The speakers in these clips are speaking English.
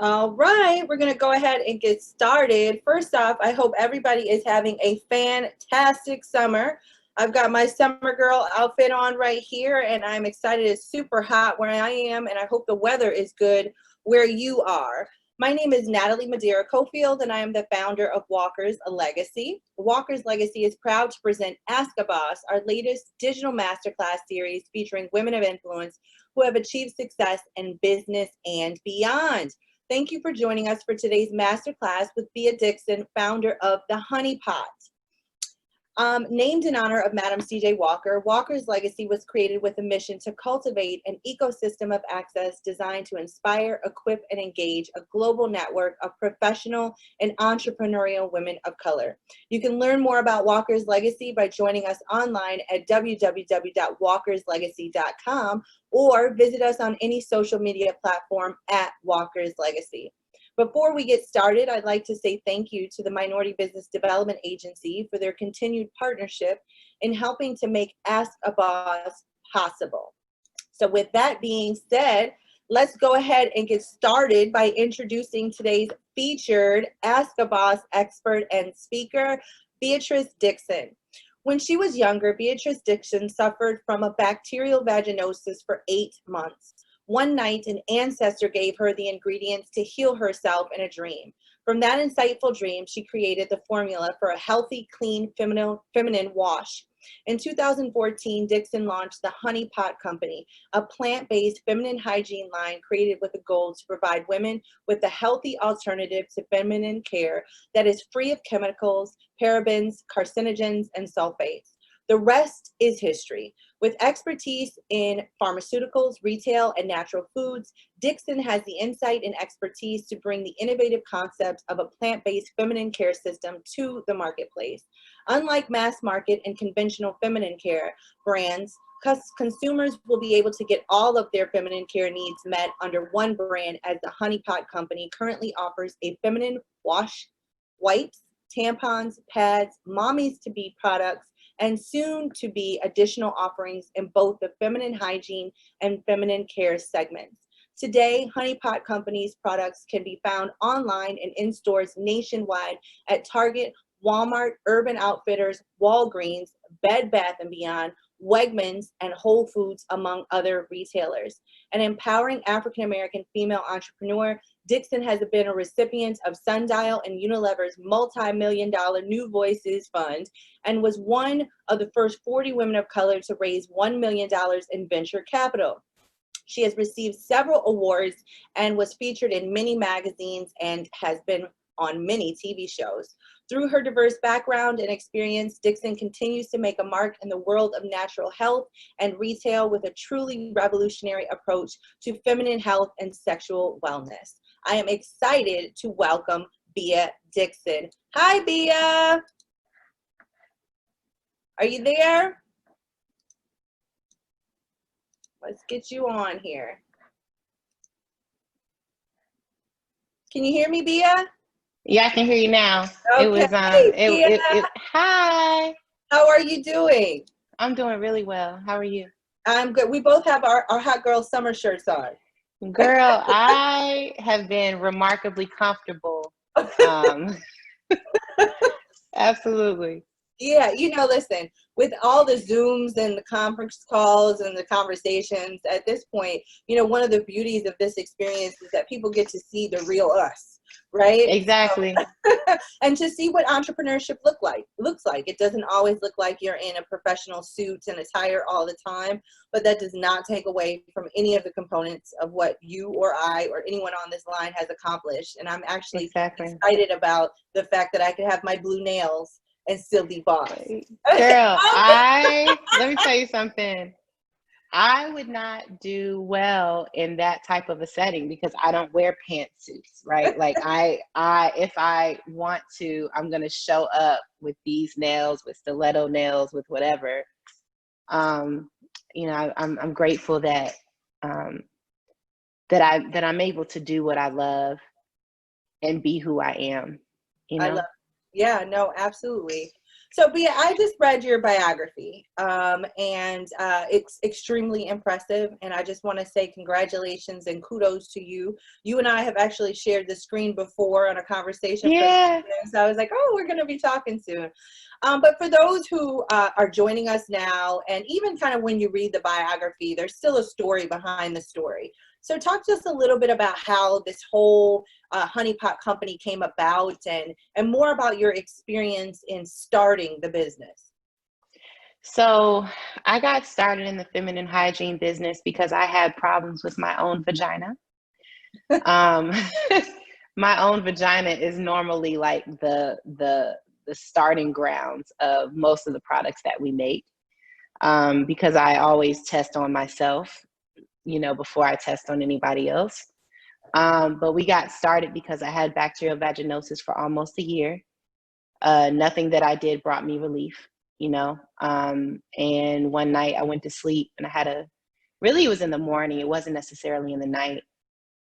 All right, we're going to go ahead and get started. First off, I hope everybody is having a fantastic summer. I've got my summer girl outfit on right here, and I'm excited. It's super hot where I am, and I hope the weather is good where you are. My name is Natalie Madeira Cofield, and I am the founder of Walker's Legacy. Walker's Legacy is proud to present Ask a Boss, our latest digital masterclass series featuring women of influence who have achieved success in business and beyond. Thank you for joining us for today's masterclass with Bea Dixon, founder of The Honey Pot. Named in honor of Madam C.J. Walker, Walker's Legacy was created with a mission to cultivate an ecosystem of access designed to inspire, equip, and engage a global network of professional and entrepreneurial women of color. You can learn more about Walker's Legacy by joining us online at www.walkerslegacy.com or visit us on any social media platform at Walker's Legacy. Before we get started, I'd like to say thank you to the Minority Business Development Agency for their continued partnership in helping to make Ask a Boss possible. So with that being said, let's go ahead and get started by introducing today's featured Ask a Boss expert and speaker, Beatrice Dixon. When she was younger, Beatrice Dixon suffered from a bacterial vaginosis for 8 months. One night, an ancestor gave her the ingredients to heal herself in a dream. From that insightful dream, she created the formula for a healthy, clean, feminine wash. In 2014, Dixon launched the Honey Pot Company, a plant-based feminine hygiene line created with a goal to provide women with a healthy alternative to feminine care that is free of chemicals, parabens, carcinogens, and sulfates. The rest is history. With expertise in pharmaceuticals, retail, and natural foods, Dixon has the insight and expertise to bring the innovative concepts of a plant-based feminine care system to the marketplace. Unlike mass market and conventional feminine care brands, consumers will be able to get all of their feminine care needs met under one brand, as the Honey Pot Company currently offers a feminine wash, wipes, tampons, pads, mommies-to-be products, and soon to be additional offerings in both the feminine hygiene and feminine care segments. Today, Honey Pot Company's products can be found online and in stores nationwide at Target, Walmart, Urban Outfitters, Walgreens, Bed Bath & Beyond, Wegmans, and Whole Foods, among other retailers. An empowering African-American female entrepreneur, Dixon has been a recipient of Sundial and Unilever's multi-million-dollar New Voices Fund and was one of the first 40 women of color to raise $1 million in venture capital. She has received several awards and was featured in many magazines and has been on many TV shows. Through her diverse background and experience, Dixon continues to make a mark in the world of natural health and retail with a truly revolutionary approach to feminine health and sexual wellness. I am excited to welcome Bea Dixon. Hi, Bea. Are you there? Let's get you on here. Can you hear me, Bea? Yeah, I can hear you now. Okay. It was hi. How are you doing? I'm doing really well. How are you? I'm good. We both have our hot girl summer shirts on. Girl, I have been remarkably comfortable. Absolutely. Yeah, listen, with all the Zooms and the conference calls and the conversations at this point, one of the beauties of this experience is that people get to see the real us, right? Exactly. And to see what entrepreneurship looks like. It doesn't always look like you're in a professional suit and attire all the time, but that does not take away from any of the components of what you or I or anyone on this line has accomplished. And I'm actually excited about the fact that I could have my blue nails and still be boss. Girl, let me tell you something. I would not do well in that type of a setting because I don't wear pantsuits, right? Like if I want to, I'm going to show up with these nails, with stiletto nails, with whatever. I'm grateful that I'm able to do what I love and be who I am. Yeah, no, absolutely. So, Bea, I just read your biography, and it's extremely impressive. And I just want to say congratulations and kudos to you. You and I have actually shared the screen before on a conversation for Yeah. so I was like, oh, we're going to be talking soon. But for those who are joining us now, and even kind of when you read the biography, there's still a story behind the story. So talk to us a little bit about how this whole Honey Pot company came about, and more about your experience in starting the business. So I got started in the feminine hygiene business because I had problems with my own vagina. Um, my own vagina is normally like the starting grounds of most of the products that we make, because I always test on myself, before I test on anybody else. But we got started because I had bacterial vaginosis for almost a year. Nothing that I did brought me relief, and one night I went to sleep and it was in the morning. It wasn't necessarily in the night.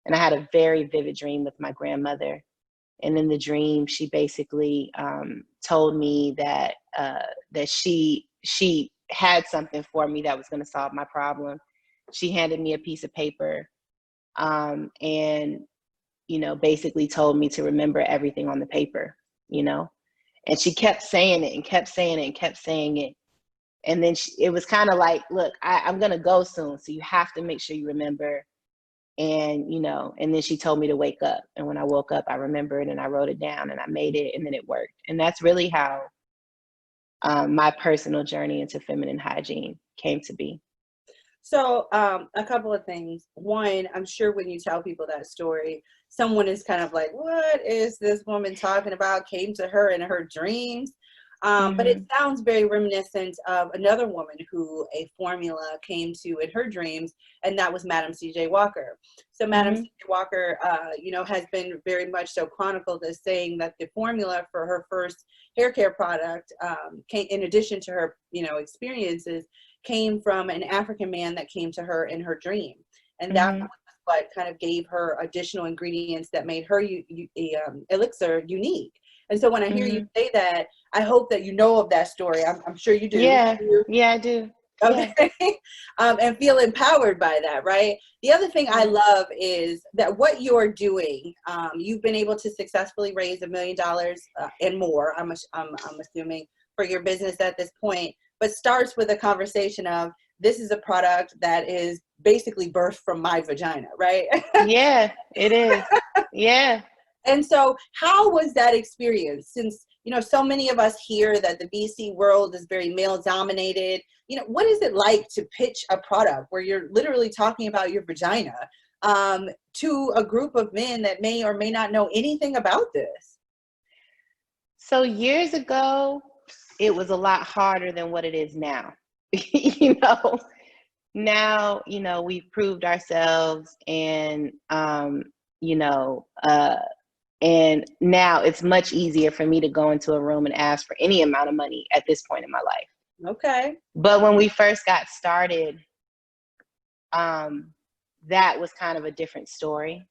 And I had a very vivid dream with my grandmother. And in the dream, she basically told me that she had something for me that was going to solve my problem. She handed me a piece of paper, and basically told me to remember everything on the paper, and she kept saying it and kept saying it and kept saying it. And then it was kind of like, look, I'm going to go soon, so you have to make sure you remember. And, and then she told me to wake up. And when I woke up, I remembered and I wrote it down and I made it, and then it worked. And that's really how my personal journey into feminine hygiene came to be. So a couple of things. One, I'm sure when you tell people that story, someone is kind of like, what is this woman talking about? Came to her in her dreams. But it sounds very reminiscent of another woman who a formula came to in her dreams, and that was Madam C.J. Walker. So Madam C.J. Walker, has been very much so chronicled as saying that the formula for her first hair care product, came, in addition to her, experiences, came from an African man that came to her in her dream. And that was what kind of gave her additional ingredients that made her elixir unique. And so when I hear you say that, I hope that you know of that story. I'm sure you do. Yeah, I do. Okay. Yeah. And feel empowered by that, right? The other thing I love is that what you're doing, you've been able to successfully raise $1 million and more, I'm assuming, for your business at this point, but starts with a conversation of, this is a product that is basically birthed from my vagina, right? Yeah, it is. Yeah. And so how was that experience? Since, so many of us hear that the VC world is very male dominated, what is it like to pitch a product where you're literally talking about your vagina to a group of men that may or may not know anything about this? So years ago, it was a lot harder than what it is now. Now, we've proved ourselves, and, and now it's much easier for me to go into a room and ask for any amount of money at this point in my life. Okay. But when we first got started, that was kind of a different story.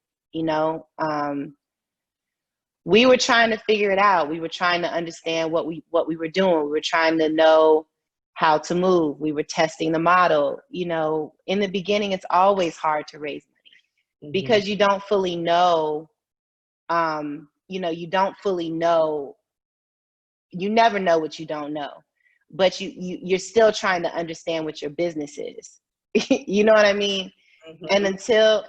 We were trying to figure it out. We were trying to understand what we were doing. We were trying to know how to move. We were testing the model. In the beginning, it's always hard to raise money because you don't fully know. You don't fully know. You never know what you don't know, but you're still trying to understand what your business is. You know what I mean? And until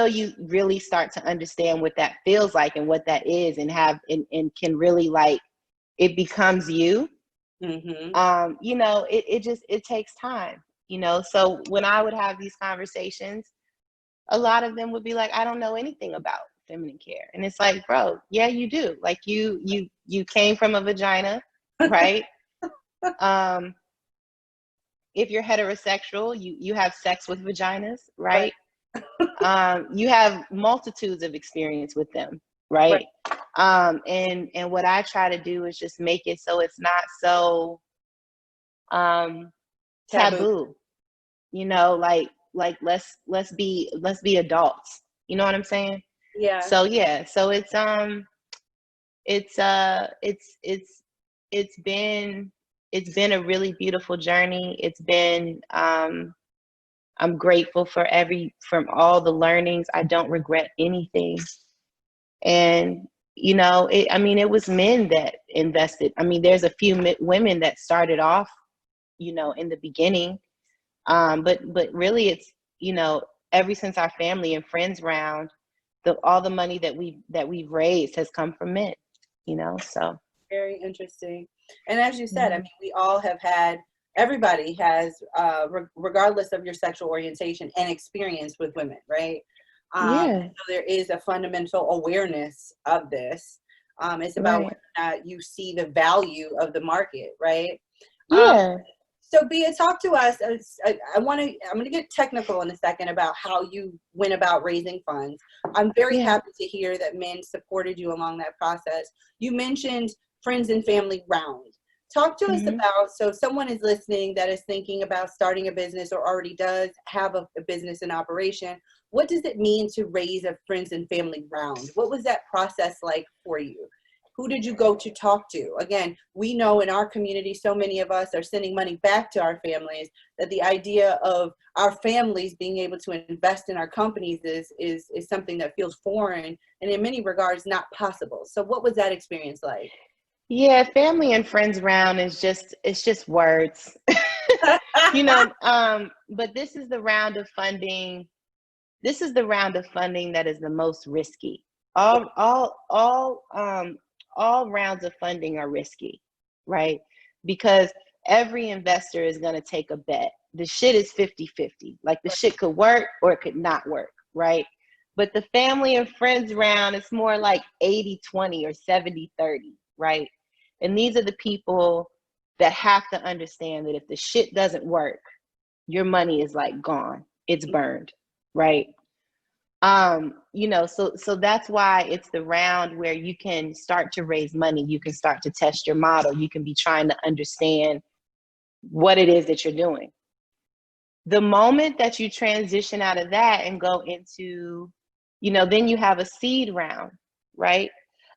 you really start to understand what that feels like and what that is, and can really, like, it becomes you. It takes time. So when I would have these conversations, a lot of them would be like, I don't know anything about feminine care. And it's like, bro, yeah, you do. Like, you came from a vagina, right? If you're heterosexual, you have sex with vaginas, right? You have multitudes of experience with them, right? And what I try to do is just make it so it's not so taboo. Like let's be adults. You know what I'm saying? Yeah. So it's it's it's been a really beautiful journey. It's been I'm grateful for from all the learnings. I don't regret anything. And I mean, it was men that invested. I mean, there's a few women that started off, in the beginning. But really, it's, ever since our family and friends round, all the money that we've raised has come from men, so. Very interesting. And as you said, I mean, we all have had, everybody has, regardless of your sexual orientation, and experience with women, right? Yeah. So there is a fundamental awareness of this. It's about whether or not you see the value of the market, right? Yeah. So Bea, talk to us. I'm going to get technical in a second about how you went about raising funds. I'm very happy to hear that men supported you along that process. You mentioned friends and family round. Talk to us about, so someone is listening that is thinking about starting a business or already does have a business in operation. What does it mean to raise a friends and family round? What was that process like for you? Who did you go to talk to? Again, we know in our community, so many of us are sending money back to our families, that the idea of our families being able to invest in our companies is something that feels foreign and in many regards not possible. So what was that experience like? Yeah, family and friends round it's just words. But this is the round of funding. This is the round of funding that is the most risky. All rounds of funding are risky, right? Because every investor is going to take a bet. The shit is 50-50. Like, the shit could work or it could not work, right? But the family and friends round, it's more like 80-20 or 70-30, right? And these are the people that have to understand that if the shit doesn't work, your money is like gone. It's burned, right? So that's why it's the round where you can start to raise money. You can start to test your model. You can be trying to understand what it is that you're doing. The moment that you transition out of that and go into, then you have a seed round, right?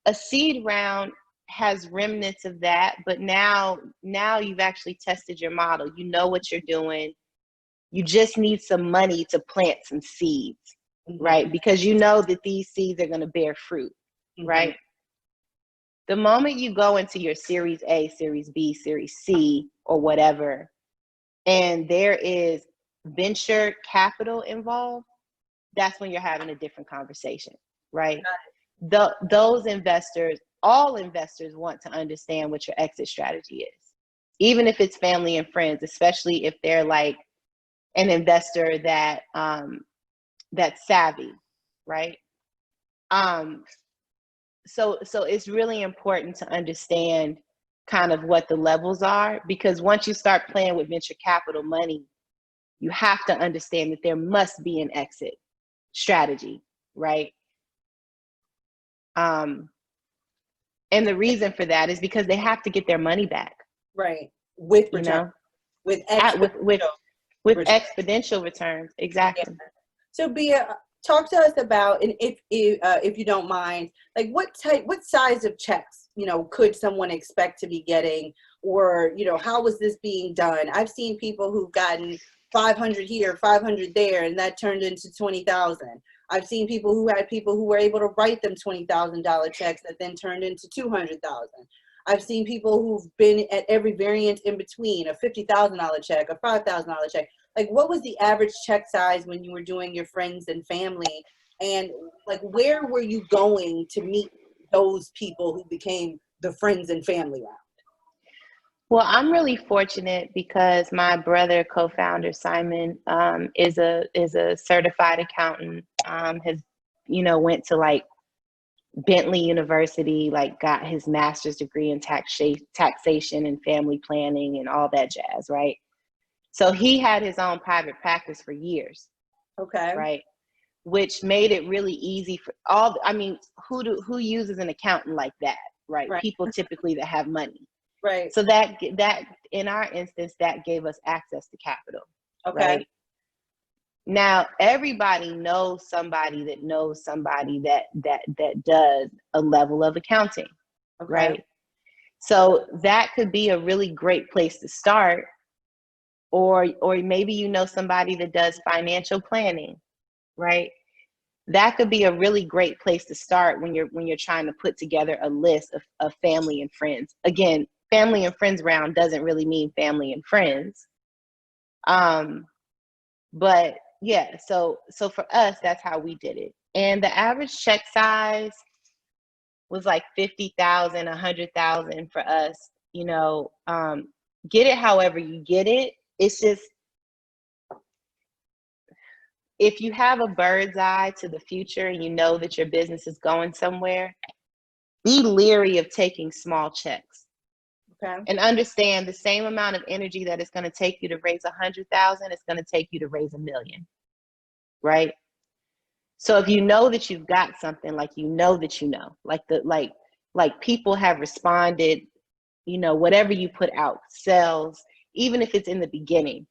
A seed round has remnants of that, but now you've actually tested your model. You know what you're doing. You just need some money to plant some seeds, right? Because you know that these seeds are going to bear fruit, right? The moment you go into your Series A, Series B, Series C, or whatever, and there is venture capital involved, that's when you're having a different conversation, right? Those investors, all investors want to understand what your exit strategy is, even if it's family and friends, especially if they're like an investor that that's savvy, right? So it's really important to understand kind of what the levels are, because once you start playing with venture capital money, you have to understand that there must be an exit strategy, right? And the reason for that is because they have to get their money back, right? With return, with exponential returns, exactly. Yeah. So Bea, talk to us about, and if you don't mind, like what size of checks, could someone expect to be getting, or how was this being done? I've seen people who've gotten 500 here, 500 there, and that turned into 20,000. I've seen people who were able to write them $20,000 checks that then turned into 200,000. I've seen people who've been at every variant in between, a $50,000 check, a $5,000 check. Like, what was the average check size when you were doing your friends and family? And like, where were you going to meet those people who became the friends and family round? Well, I'm really fortunate because my brother, co-founder Simon, is a certified accountant. Has went to like Bentley University, like got his master's degree in taxation and family planning and all that jazz, right? So he had his own private practice for years. Okay. Right. Which made it really easy for who uses an accountant like that, right? People typically that have money. Right. So that in our instance, that gave us access to capital. Okay. Right? Now everybody knows somebody that knows somebody that does a level of accounting, Okay. right? So that could be a really great place to start. Or maybe you know somebody that does financial planning, right? That could be a really great place to start when you're trying to put together a list of family and friends. Again, family and friends round doesn't really mean family and friends. But yeah, so for us, that's how we did it. And the average check size was like 50,000, 100,000 for us. You know, get it however you get it. It's just, if you have a bird's eye to the future and you know that your business is going somewhere, be leery of taking small checks. Okay. And understand the same amount of energy that it's going to take you to raise 100,000, it's going to take you to raise 1,000,000, right? So if you know that you've got something, like you know that you know, like people have responded, you know, whatever you put out sells, even if it's in the beginning,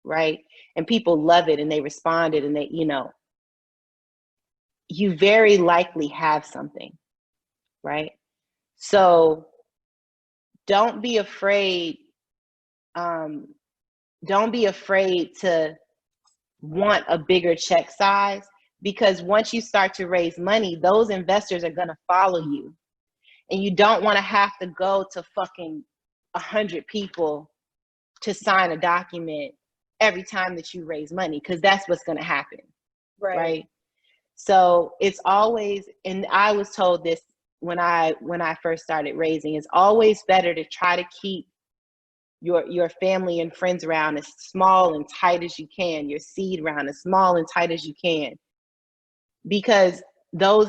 right? And people love it and they responded and they, you know, you very likely have something, right? So don't be afraid. Don't be afraid to want a bigger check size, because once you start to raise money, those investors are going to follow you. And you don't want to have to go to fucking 100 people to sign a document every time that you raise money, because that's what's going to happen. Right. So it's always, and I was told this when I first started raising, it's always better to try to keep your family and friends round as small and tight as you can, your seed round as small and tight as you can, because those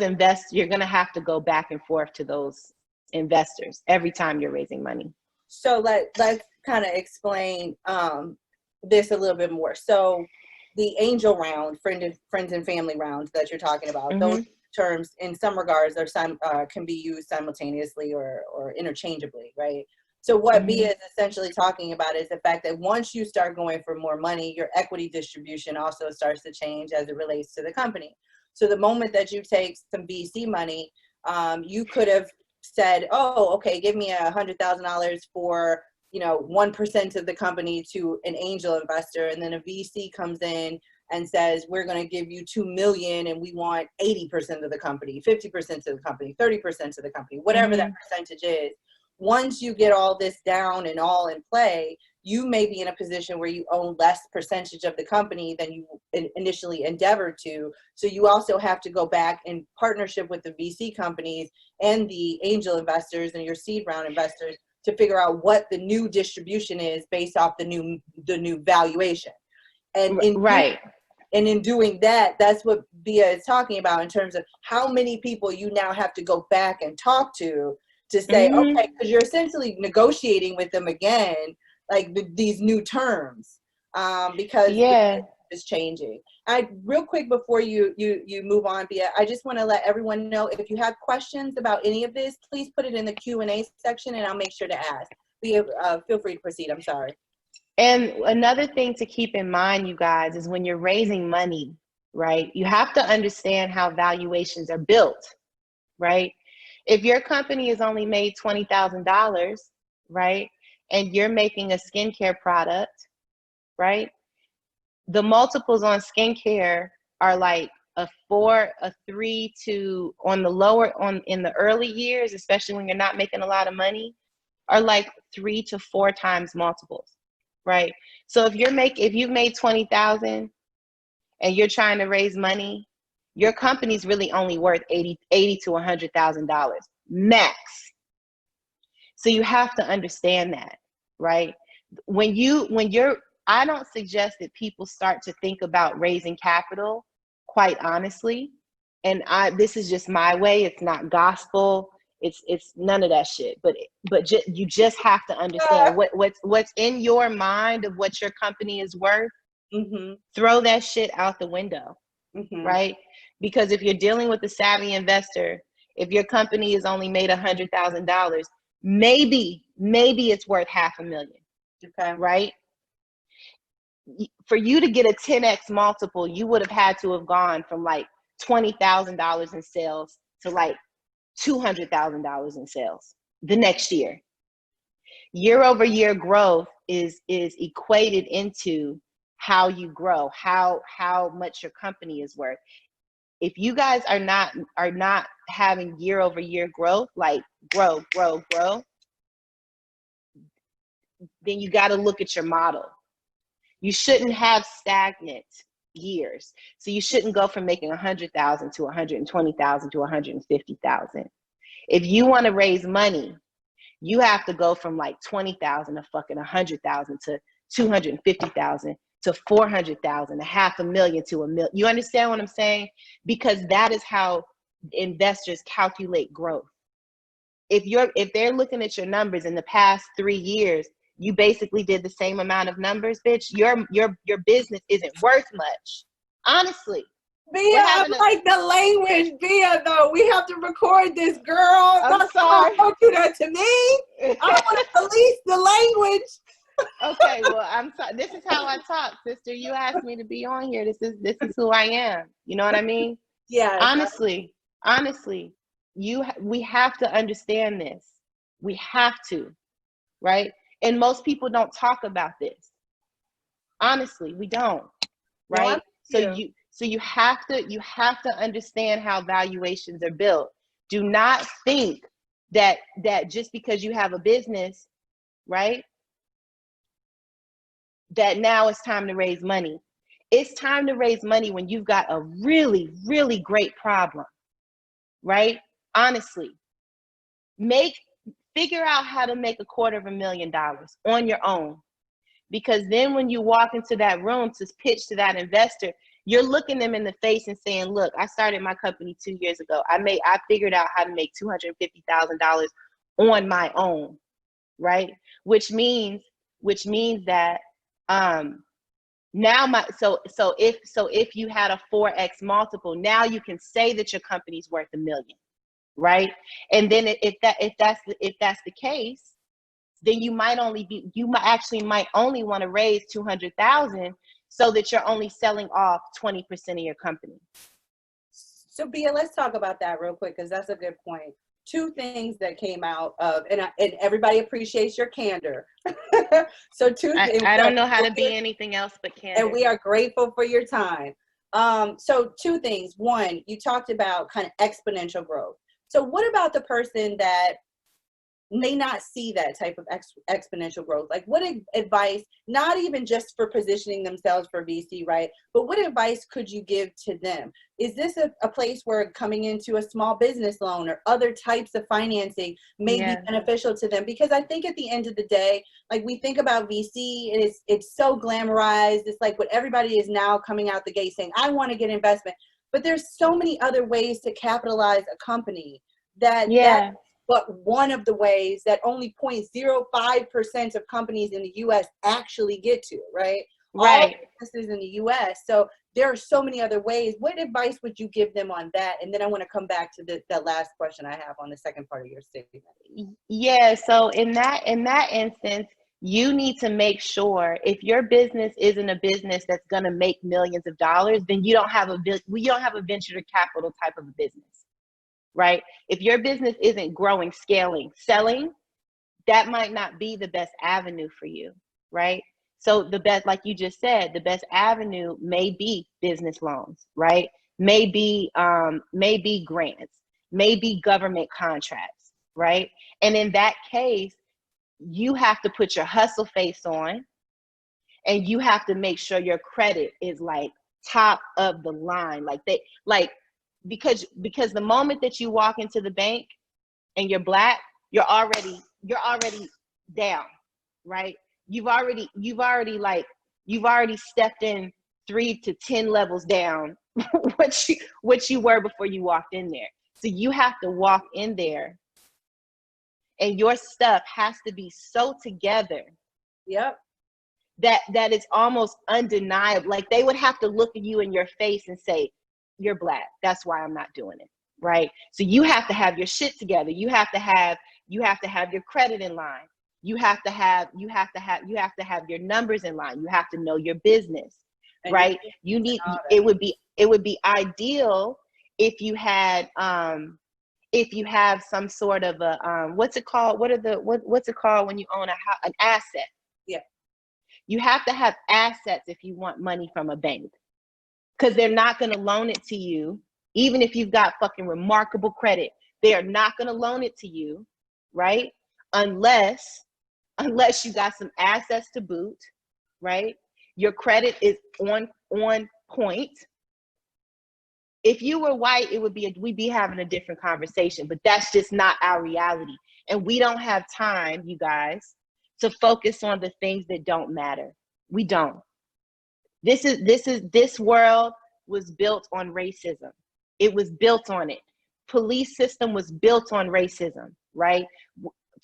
you're going to have to go back and forth to those investors every time you're raising money. So let's kind of explain this a little bit more. So the angel round, friends and family round that you're talking about, Mm-hmm. those terms in some regards are can be used simultaneously or interchangeably, right? So what Mm-hmm. Bea is essentially talking about is the fact that once you start going for more money, your equity distribution also starts to change as it relates to the company. So the moment that you take some VC money, you could have said, oh, okay, give me $100,000 for, 1% of the company to an angel investor. And then a VC comes in and says, we're going to give you 2 million and we want 80% of the company, 50% of the company, 30% of the company, whatever that percentage is. Once you get all this down and all in play, you may be in a position where you own less percentage of the company than you initially endeavored to. So you also have to go back in partnership with the VC companies and the angel investors and your seed round investors to figure out what the new distribution is based off the new valuation. And in doing that, that's what Bea is talking about in terms of how many people you now have to go back and talk to say, okay, because you're essentially negotiating with them again, like these new terms, because it's changing. Real quick before you move on, Bea, I just want to let everyone know, if you have questions about any of this, please put it in the Q&A section and I'll make sure to ask. Bea, feel free to proceed. I'm sorry. And another thing to keep in mind, you guys, is when you're raising money, right, you have to understand how valuations are built, right? If your company has only made $20,000, right, and you're making a skincare product, right, the multiples on skincare are like a 3 to, on the lower, in the early years, especially when you're not making a lot of money, are like 3 to 4 times multiples, right? So if you've made 20,000 and you're trying to raise money, your company's really only worth $80 to $100,000 max. So you have to understand that, right? I don't suggest that people start to think about raising capital, quite honestly. And this is just my way. It's not gospel. It's none of that shit. But you just have to understand what's in your mind of what your company is worth. Mm-hmm. Throw that shit out the window, right? Because if you're dealing with a savvy investor, if your company has only made $100,000, maybe it's worth $500,000. Okay. Right? For you to get a 10x multiple, you would have had to have gone from like $20,000 in sales to like $200,000 in sales. the next year. Year over year growth is equated into how you grow, how much your company is worth. If you guys are not having year over year growth, like grow, then you got to look at your model. You shouldn't have stagnant years. So you shouldn't go from making 100,000 to 120,000 to 150,000. If you want to raise money, you have to go from like 20,000 to fucking 100,000 to 250,000 to 400,000 to 500,000 to 1 million. You understand what I'm saying? Because that is how investors calculate growth. If they're looking at your numbers in the past 3 years, you basically did the same amount of numbers, bitch. Your business isn't worth much. Honestly. Bea, I like the language, Bea, though. We have to record this, girl. I'm sorry. Don't do that to me. I want to police the language. Okay, well, I'm sorry. This is how I talk, sister. You asked me to be on here. This is who I am. You know what I mean? Yeah. Honestly, we have to understand this. We have to, right? And most people don't talk about this. Honestly, we don't, right? So you have to understand how valuations are built. Do not think that just because you have a business, right, that now it's time to raise money. It's time to raise money when you've got a really, really great problem, right? Honestly, figure out how to make $250,000 on your own. Because then when you walk into that room to pitch to that investor, you're looking them in the face and saying, look, I started my company 2 years ago. I figured out how to make $250,000 on my own, right? Which means that now if you had a 4x multiple, now you can say that your company's worth $1 million, right? And then if that's the case, then you might only want to raise 200,000 so that you're only selling off 20% of your company. So Bea, let's talk about that real quick, because that's a good point. Two things that came out of, and everybody appreciates your candor. So two things. I don't know how to be anything else but candor. And we are grateful for your time. So two things. One, you talked about kind of exponential growth. So what about the person that may not see that type of exponential growth? Like, what advice, not even just for positioning themselves for VC, right? But what advice could you give to them? Is this a place where coming into a small business loan or other types of financing may be beneficial to them? Because I think at the end of the day, like, we think about VC, it's so glamorized. It's like what everybody is now coming out the gate saying, I want to get investment. But there's so many other ways to capitalize a company that but one of the ways that only 0.05% of companies in the U.S. actually get to, right? Right. All businesses in the U.S. So there are so many other ways. What advice would you give them on that? And then I want to come back to that last question I have on the second part of your statement. Yeah. So in that instance, you need to make sure if your business isn't a business that's going to make millions of dollars, then you don't have a venture capital type of a business. Right? If your business isn't growing, scaling, selling, that might not be the best avenue for you, right? So the best, like you just said, the best avenue may be business loans, right? Maybe grants, maybe government contracts, right? And in that case, you have to put your hustle face on, and you have to make sure your credit is like top of the line, because the moment that you walk into the bank and you're Black, you're already down, right? You've already stepped in 3 to 10 levels down what you were before you walked in there. So you have to walk in there, and your stuff has to be so together. Yep. That it's almost undeniable. Like, they would have to look at you in your face and say, you're Black. That's why I'm not doing it. Right. So you have to have your shit together. You have to have your credit in line. You have to have your numbers in line. You have to know your business. And right. It would be ideal if you had if you have some sort of a, what's it called? What's it called when you own an asset? Yeah. You have to have assets if you want money from a bank, because they're not going to loan it to you. Even if you've got fucking remarkable credit, they are not going to loan it to you, right? Unless you got some assets to boot, right? Your credit is on point. If you were white, we'd be having a different conversation, but that's just not our reality. And we don't have time, you guys, to focus on the things that don't matter. We don't. This world was built on racism. It was built on it. Police system was built on racism, right?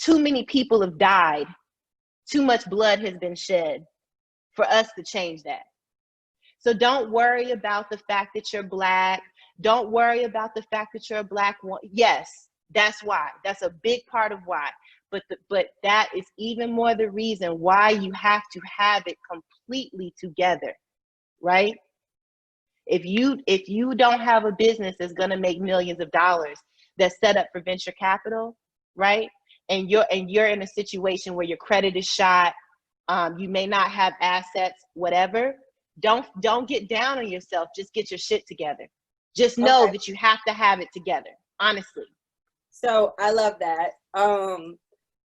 Too many people have died. Too much blood has been shed for us to change that. So don't worry about the fact that you're Black. Don't worry about the fact that you're a Black woman. Yes, that's why. That's a big part of why. But that is even more the reason why you have to have it completely together, right? If you don't have a business that's going to make millions of dollars, that's set up for venture capital, right? And you're in a situation where your credit is shot, you may not have assets, whatever. Don't get down on yourself. Just get your shit together. Just know that you have to have it together, honestly. So I love that.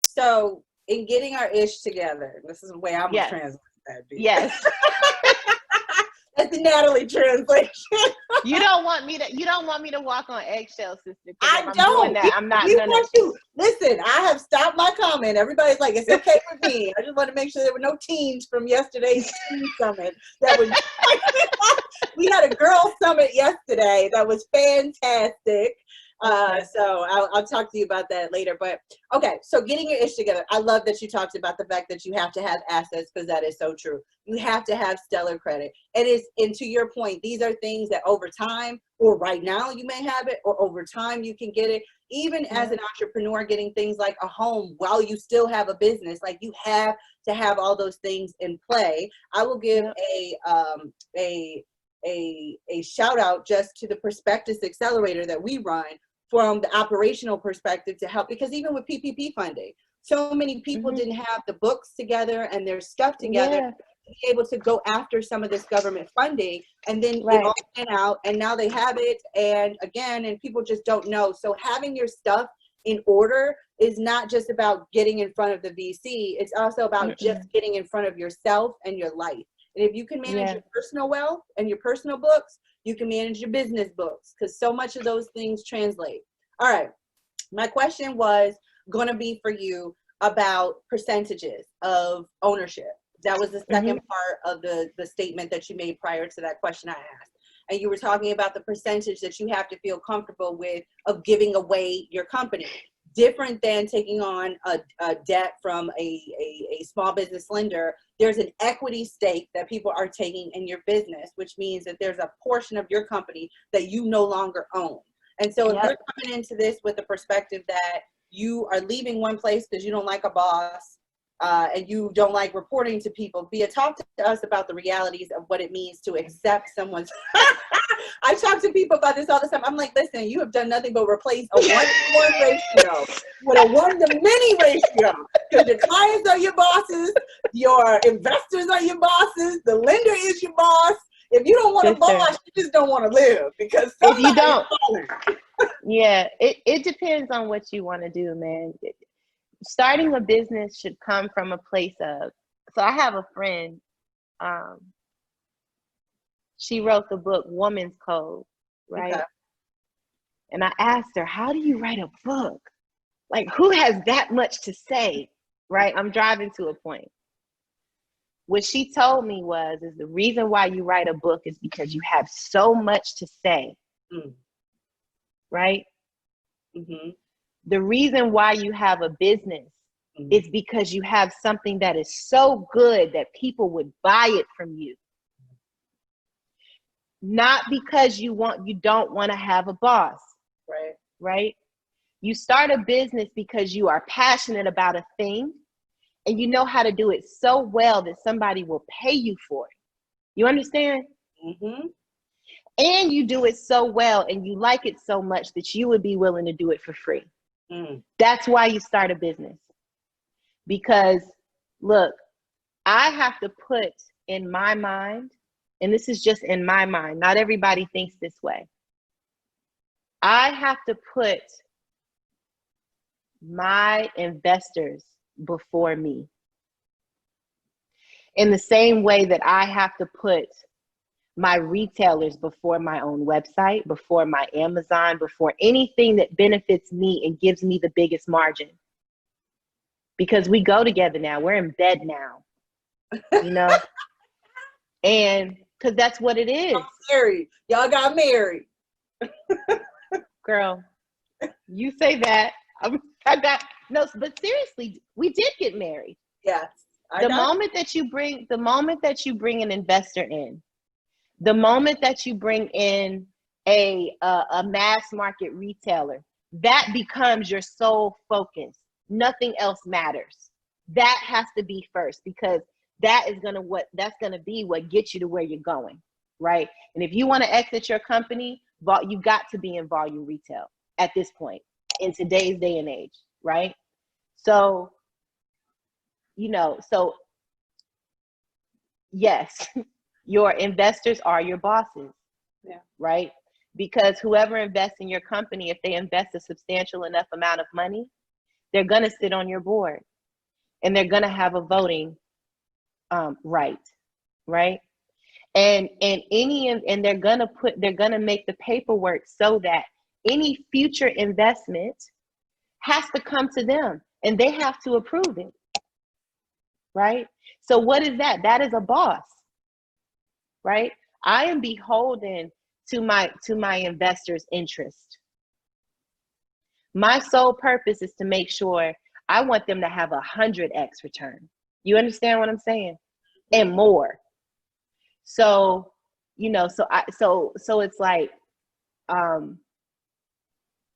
So in getting our ish together, this is the way I'm gonna translate that. Dude. Yes. That's the Natalie translation. You don't want me to walk on eggshells, sister. I don't. I'm not gonna. Listen, I have stopped my comment. Everybody's like, it's okay with me. I just want to make sure there were no teens from yesterday's teen summit. That was. We had a girl summit yesterday that was fantastic. So I'll talk to you about that later. But okay, so getting your ish together. I love that you talked about the fact that you have to have assets, because that is so true. You have to have stellar credit. And to your point, these are things that over time, or right now you may have it, or over time you can get it. Even as an entrepreneur, getting things like a home while you still have a business, like you have to have all those things in play. I will give a shout out just to the Prospectus Accelerator that we run, from the operational perspective, to help, because even with PPP funding, so many people didn't have the books together and their stuff together to be able to go after some of this government funding, and then it all went out, and now they have it, and people just don't know. So having your stuff in order is not just about getting in front of the VC, it's also about just getting in front of yourself and your life. And if you can manage your personal wealth and your personal books, you can manage your business books, because so much of those things translate. All right. My question was going to be for you about percentages of ownership. That was the second part of the statement that you made prior to that question I asked. And you were talking about the percentage that you have to feel comfortable with of giving away your company. Different than taking on a debt from a small business lender. There's an equity stake that people are taking in your business, which means that there's a portion of your company that you no longer own. And so if you're coming into this with the perspective that you are leaving one place because you don't like a boss, and you don't like reporting to people, Bea, talk to us about the realities of what it means to accept someone's. I talk to people about this all the time. I'm like, listen, you have done nothing but replace a 1-to-1 ratio with a 1-to-many ratio. Because your clients are your bosses, your investors are your bosses, the lender is your boss. If you don't want a boss, you just don't want to live, because if you don't, it depends on what you want to do, man. Starting a business should come from a place of, so I have a friend, she wrote the book Woman's Code, right? Okay. And I asked her, how do you write a book? Like, who has that much to say, right? I'm driving to a point. What she told me is the reason why you write a book is because you have so much to say, right? The reason why you have a business is because you have something that is so good that people would buy it from you. Not because you don't want to have a boss, right? You start a business because you are passionate about a thing, and you know how to do it so well that somebody will pay you for it. You understand? And you do it so well and you like it so much that you would be willing to do it for free. That's why you start a business. Because look, I have to put in my mind, and this is just in my mind, not everybody thinks this way. I have to put my investors before me. In the same way that I have to put my retailers before my own website, before my Amazon, before anything that benefits me and gives me the biggest margin. Because we go together now, we're in bed now, you know? And because that's what it is. Married. Y'all got married. Girl, you say that. No, but seriously, we did get married. Yes. The moment that you bring an investor in, the moment that you bring in a mass market retailer, that becomes your sole focus. Nothing else matters. That has to be first, because that's gonna be what gets you to where you're going, right? And if you want to exit your company, you got to be in volume retail at this point in today's day and age, right? So, yes, your investors are your bosses, right? Because whoever invests in your company, if they invest a substantial enough amount of money, they're gonna sit on your board, and they're gonna have a voting right? And they're gonna make the paperwork so that any future investment has to come to them, and they have to approve it, right? So what is that? That is a boss, right? I am beholden to my investors' interest. My sole purpose is to make sure I want them to have 100x return. You understand what I'm saying? And more. So, so it's like,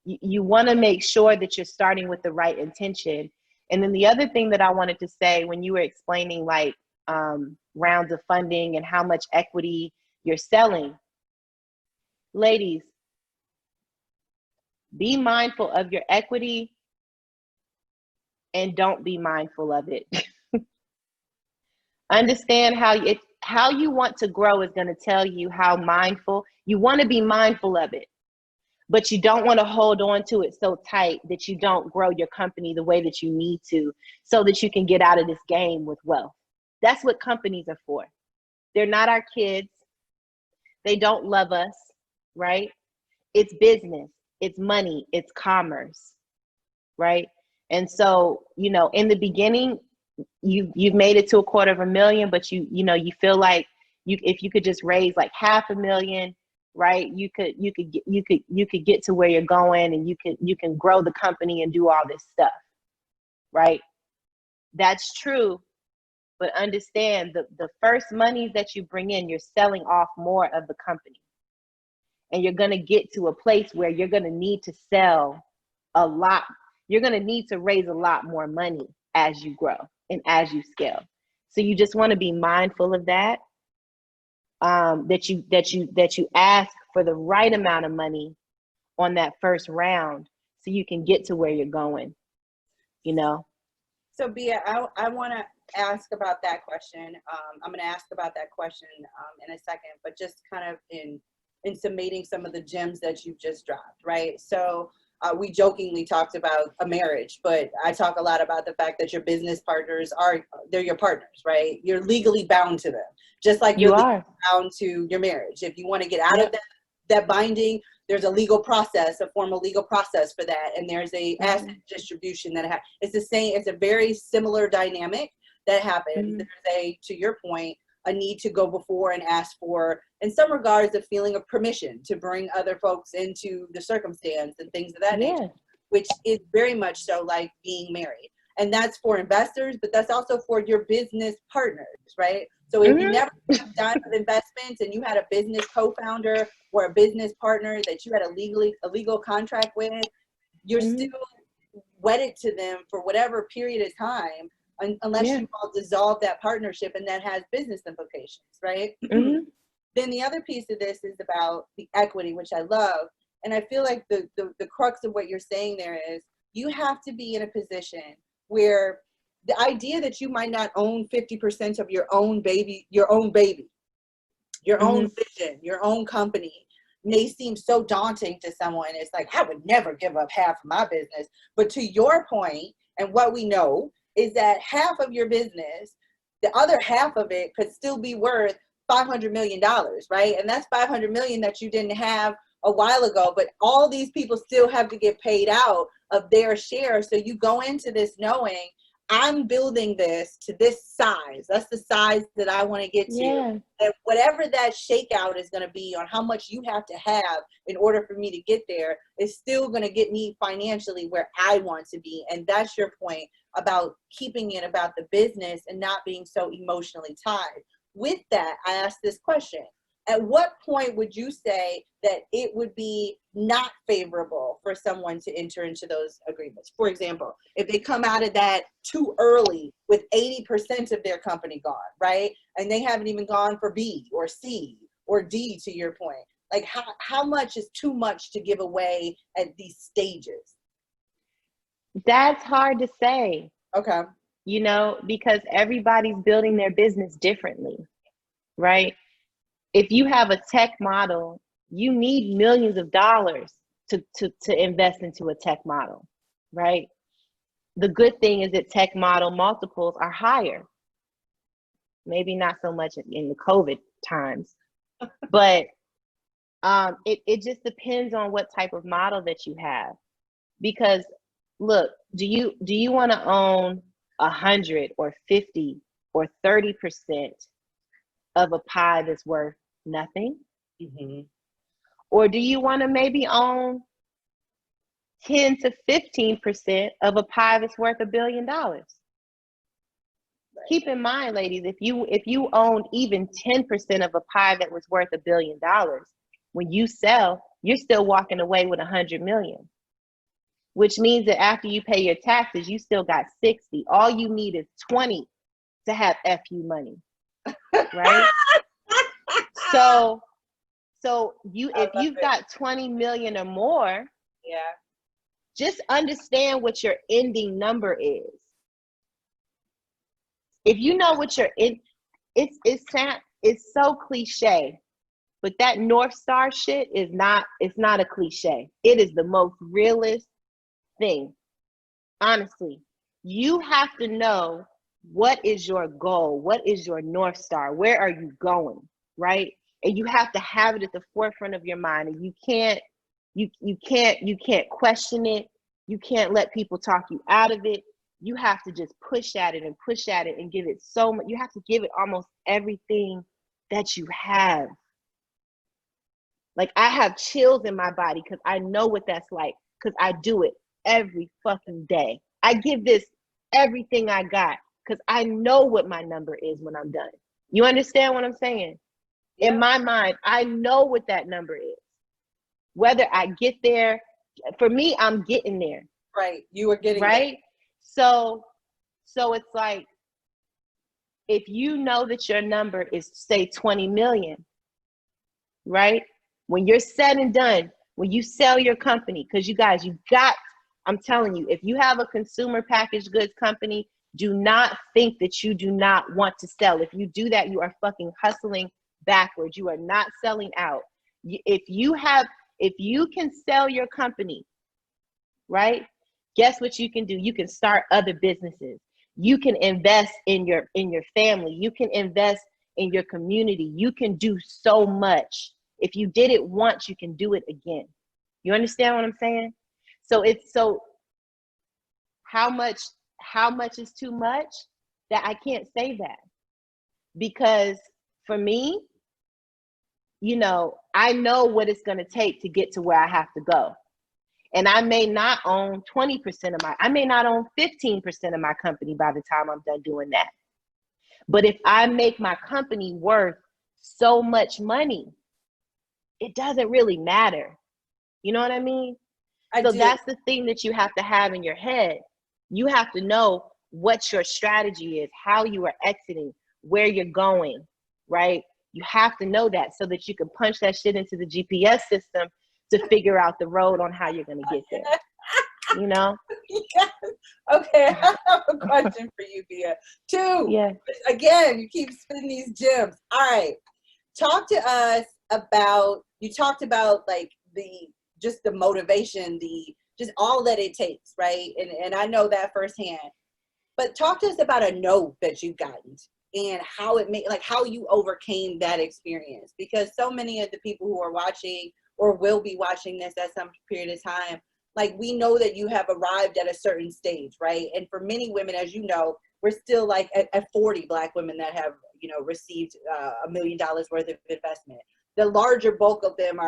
you want to make sure that you're starting with the right intention. And then the other thing that I wanted to say when you were explaining like rounds of funding and how much equity you're selling, ladies, be mindful of your equity and don't be mindful of it. Understand how you want to grow is going to tell you how mindful. You want to be mindful of it, but you don't want to hold on to it so tight that you don't grow your company the way that you need to, so that you can get out of this game with wealth. That's what companies are for. They're not our kids. They don't love us, right? It's business, it's money, it's commerce, right? And so, in the beginning, you've made it to $250,000, but you feel like if you could just raise like $500,000, right? You could get to where you're going, and you can grow the company and do all this stuff, right? That's true, but understand the first monies that you bring in, you're selling off more of the company, and you're going to get to a place where you're going to need to sell a lot. You're going to need to raise a lot more money as you grow and as you scale. So you just want to be mindful of that. That you ask for the right amount of money on that first round, so you can get to where you're going. So Bea, I want to ask about that question. I'm going to ask about that question in a second, but just kind of in summating some of the gems that you've just dropped, right? So we jokingly talked about a marriage, but I talk a lot about the fact that your business partners they're your partners, right? You're legally bound to them, just like you're legally bound to your marriage. If you want to get out of that binding, there's a legal process, a formal legal process for that, and there's a asset distribution that it's the same. It's a very similar dynamic that happens. There's to your point, a need to go before and ask for, in some regards, a feeling of permission to bring other folks into the circumstance and things of that nature, which is very much so like being married. And that's for investors, but that's also for your business partners, right? So if you never done with investments and you had a business co-founder or a business partner that you had a legal contract with, you're still wedded to them for whatever period of time, unless you all dissolve that partnership, and that has business implications, right? Then the other piece of this is about the equity, which I love. And I feel like the crux of what you're saying there is you have to be in a position where the idea that you might not own 50% of your own baby, your own vision, your own company may seem so daunting to someone. It's like, I would never give up half of my business. But to your point, and what we know is that half of your business, the other half of it could still be worth $500 million, right? And that's $500 million that you didn't have a while ago, but all these people still have to get paid out of their share. So you go into this knowing I'm building this to this size. That's the size that I want to get to. Yeah. And whatever that shakeout is going to be on how much you have to have in order for me to get there is still going to get me financially where I want to be. And that's your point about keeping it about the business and not being so emotionally tied. With that, I asked this question. At what point would you say that it would be not favorable for someone to enter into those agreements? For example, if they come out of that too early with 80% of their company gone, right? And they haven't even gone for B or C or D, to your point. Like how much is too much to give away at these stages? That's hard to say. Okay. You know, because everybody's building their business differently, right? If you have a tech model, you need millions of dollars to invest into a tech model, right? The good thing is that tech model multiples are higher. Maybe not so much in the COVID times, but it just depends on what type of model that you have. Because look, do you want to own 100 or 50 or 30% of a pie that's worth nothing? Mm-hmm. Or do you want to maybe own 10 to 15% of a pie that's worth $1 billion? Right. Keep in mind, ladies, if you owned even 10% of a pie that was worth $1 billion, when you sell, you're still walking away with 100 million, which means that after you pay your taxes, you still got 60. All you need is 20 to have FU money, right? So if you've got 20 million or more, yeah, just understand what your ending number is. If you know what your it's so cliche, but that North Star shit is not, it's not a cliche. It is the most realist thing. Honestly, you have to know what is your goal, what is your North Star, where are you going, right? And you have to have it at the forefront of your mind, and you can't question it. You can't let people talk you out of it. You have to just push at it and give it so much. You have to give it almost everything that you have. Like, I have chills in my body because I know what that's like, because I do it every fucking day. I give this everything I got because I know what my number is when I'm done. You understand what I'm saying? Yeah. In my mind, I know what that number is. Whether I get there, for me, I'm getting there. Right. You are getting right there. So it's like, if you know that your number is, say, 20 million, right? When you're said and done, when you sell your company, because you guys, I'm telling you, if you have a consumer packaged goods company, do not think that you do not want to sell. If you do that, you are fucking hustling backwards. You are not selling out. If you can sell your company, right? Guess what you can do? You can start other businesses. You can invest in your family. You can invest in your community. You can do so much. If you did it once, you can do it again. You understand what I'm saying? So how much is too much? That I can't say that, because for me, I know what it's going to take to get to where I have to go. And I may not own 20% I may not own 15% of my company by the time I'm done doing that. But if I make my company worth so much money, it doesn't really matter. You know what I mean? That's the thing that you have to have in your head. You have to know what your strategy is, how you are exiting, where you're going, right? You have to know that so that you can punch that shit into the GPS system to figure out the road on how you're going to get there. You know? Yes. Okay, I have a question for you, Bea. 2. Yeah. Again, you keep spinning these gems. All right. Talk to us about, you talked about like just the motivation, just all that it takes, right? And I know that firsthand. But talk to us about a no that you've gotten and how it made, like how you overcame that experience. Because so many of the people who are watching or will be watching this at some period of time, like we know that you have arrived at a certain stage, right? And for many women, as you know, we're still like at 40 Black women that have, you know, received $1 million worth of investment. The larger bulk of them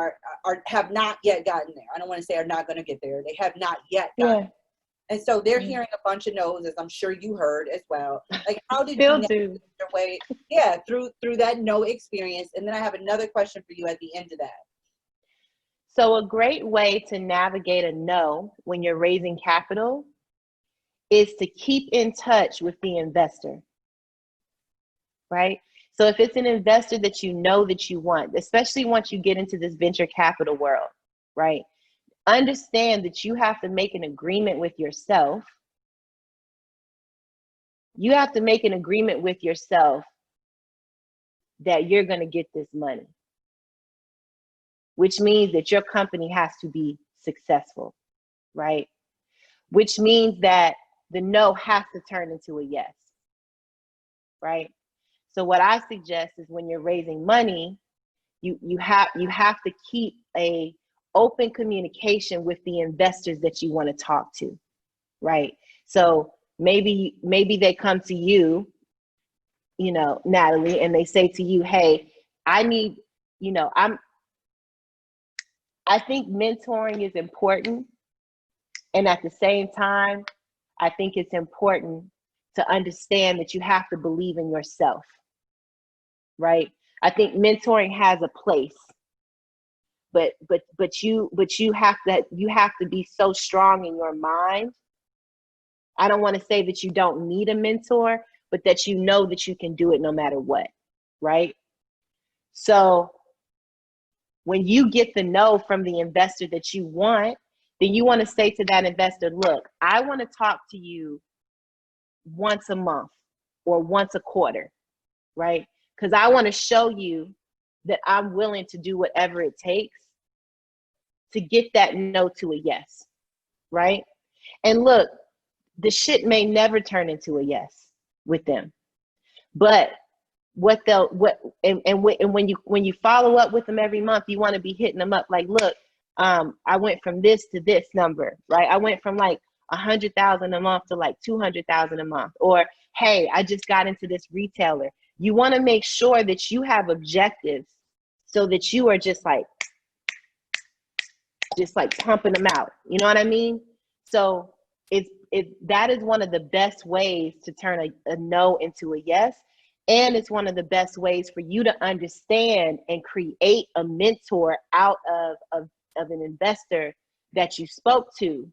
have not yet gotten there. I don't want to say are not going to get there. They have not yet gotten there. And so they're hearing a bunch of no's, as I'm sure you heard as well. Like, how did you navigate your way, through that no experience? And then I have another question for you at the end of that. So a great way to navigate a no when you're raising capital is to keep in touch with the investor, right? So if it's an investor that you know that you want, especially once you get into this venture capital world, right? Understand that you have to make an agreement with yourself. You have to make an agreement with yourself that you're going to get this money, which means that your company has to be successful, right? Which means that the no has to turn into a yes, right? So what I suggest is when you're raising money, you have to keep a open communication with the investors that you want to talk to, right? So maybe they come to you, you know, Natalie, and they say to you, hey, I need, you know, I think mentoring is important. And at the same time, I think it's important to understand that you have to believe in yourself, right? I think mentoring has a place, but you have to be so strong in your mind. I don't want to say that you don't need a mentor, but that you know that you can do it no matter what, right? So when you get the no from the investor that you want, then you want to say to that investor, look, I want to talk to you once a month or once a quarter, right? Because I want to show you that I'm willing to do whatever it takes to get that no to a yes, right? And look, the shit may never turn into a yes with them, but when you follow up with them every month, you want to be hitting them up like, look, I went from this to this number, right? I went from like 100,000 a month to like 200,000 a month, or hey, I just got into this retailer. You want to make sure that you have objectives so that you are just like pumping them out. You know what I mean? So that is one of the best ways to turn a no into a yes. And it's one of the best ways for you to understand and create a mentor out of an investor that you spoke to.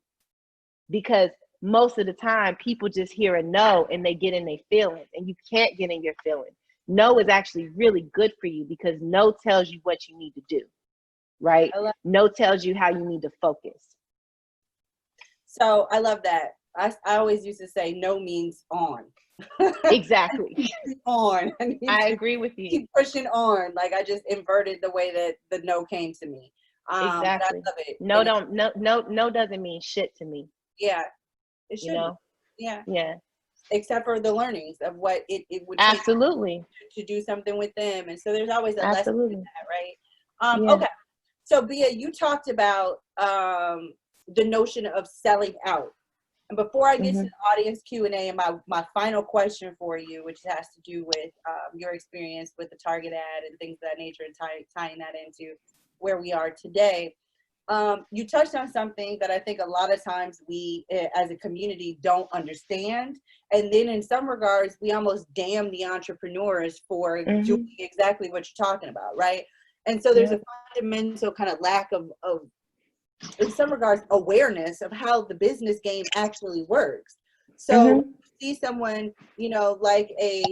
Because most of the time people just hear a no and they get in their feelings, and you can't get in your feelings. No is actually really good for you because no tells you what you need to do, right? No tells you how you need to focus. So I love that. I always used to say no means on. Exactly. On. I agree with you. Keep pushing on. Like I just inverted the way that the no came to me. Exactly. I love it. No doesn't mean shit to me. Yeah. It should. You know? Yeah. Yeah. Except for the learnings of what it would take absolutely to do something with them. And so there's always a lesson in that, right? Yeah. Okay. So Bea, you talked about the notion of selling out. And before I get to the audience Q&A and my final question for you, which has to do with your experience with the Target ad and things of that nature, and tying that into where we are today, you touched on something that I think a lot of times we as a community don't understand. And then in some regards, we almost damn the entrepreneurs for doing exactly what you're talking about, right? And so there's a fundamental kind of lack of in some regards, awareness of how the business game actually works. So you see someone, you know, like a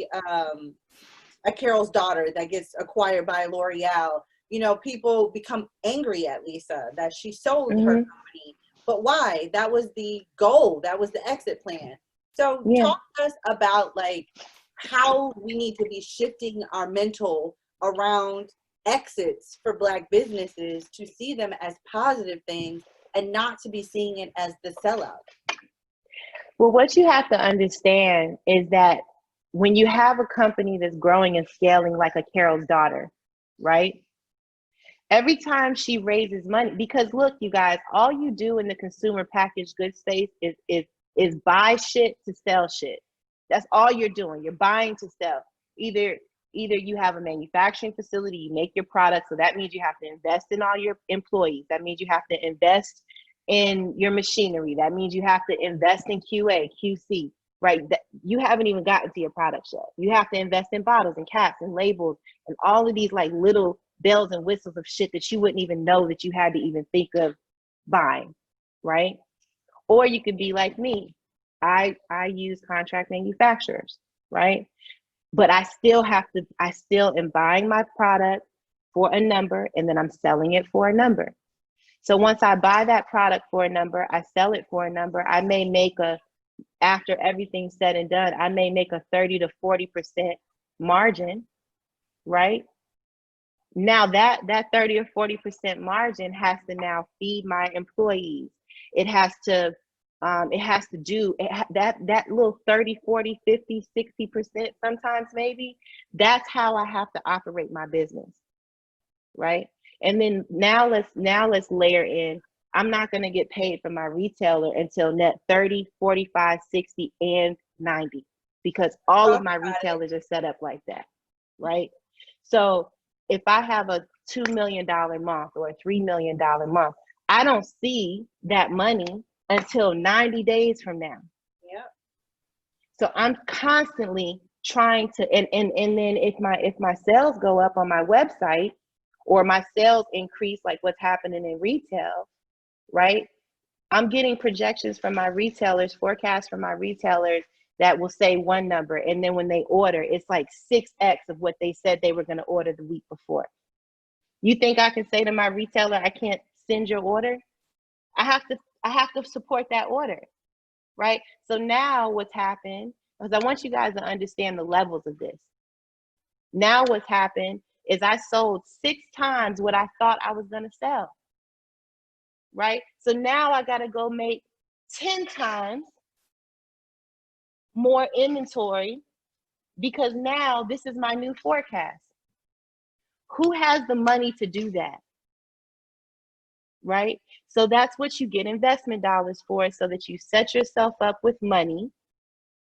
a Carol's Daughter that gets acquired by L'Oreal. You know, people become angry at Lisa that she sold her company. But why? That was the goal. That was the exit plan. So talk to us about like how we need to be shifting our mental around exits for Black businesses to see them as positive things and not to be seeing it as the sellout. Well, what you have to understand is that when you have a company that's growing and scaling like a Carol's Daughter, right? Every time she raises money, because look, you guys, all you do in the consumer packaged goods space is buy shit to sell shit. That's all you're doing. You're buying to sell. Either you have a manufacturing facility, you make your product, so that means you have to invest in all your employees. That means you have to invest in your machinery. That means you have to invest in QA, QC, right? You haven't even gotten to your product yet. You have to invest in bottles and caps and labels and all of these like little bells and whistles of shit that you wouldn't even know that you had to even think of buying, right? Or you could be like me. I use contract manufacturers, right? But I still am buying my product for a number and then I'm selling it for a number. So once I buy that product for a number, I sell it for a number, I may make after everything's said and done, I may make a 30 to 40% margin, right? Now that 30 or 40% margin has to now feed my employees. It has to do that little 30, 40, 50, 60% sometimes maybe. That's how I have to operate my business, right? And then now let's layer in, I'm not going to get paid from my retailer until net 30, 45, 60, and 90, because all of my retailers are set up like that, right? So if I have a $2 million month or a $3 million month, I don't see that money until 90 days from now. Yeah. So I'm constantly trying to, and then if my sales go up on my website or my sales increase, like what's happening in retail, right? I'm getting projections from my retailers, forecasts from my retailers that will say one number. And then when they order, it's like 6x of what they said they were going to order the week before. You think I can say to my retailer, I can't send your order? I have to support that order, right? So now what's happened, because I want you guys to understand the levels of this. Now what's happened is I sold 6 times what I thought I was going to sell, right? So now I got to go make 10 times more inventory because now this is my new forecast. Who has the money to do that? Right? So that's what you get investment dollars for, so that you set yourself up with money,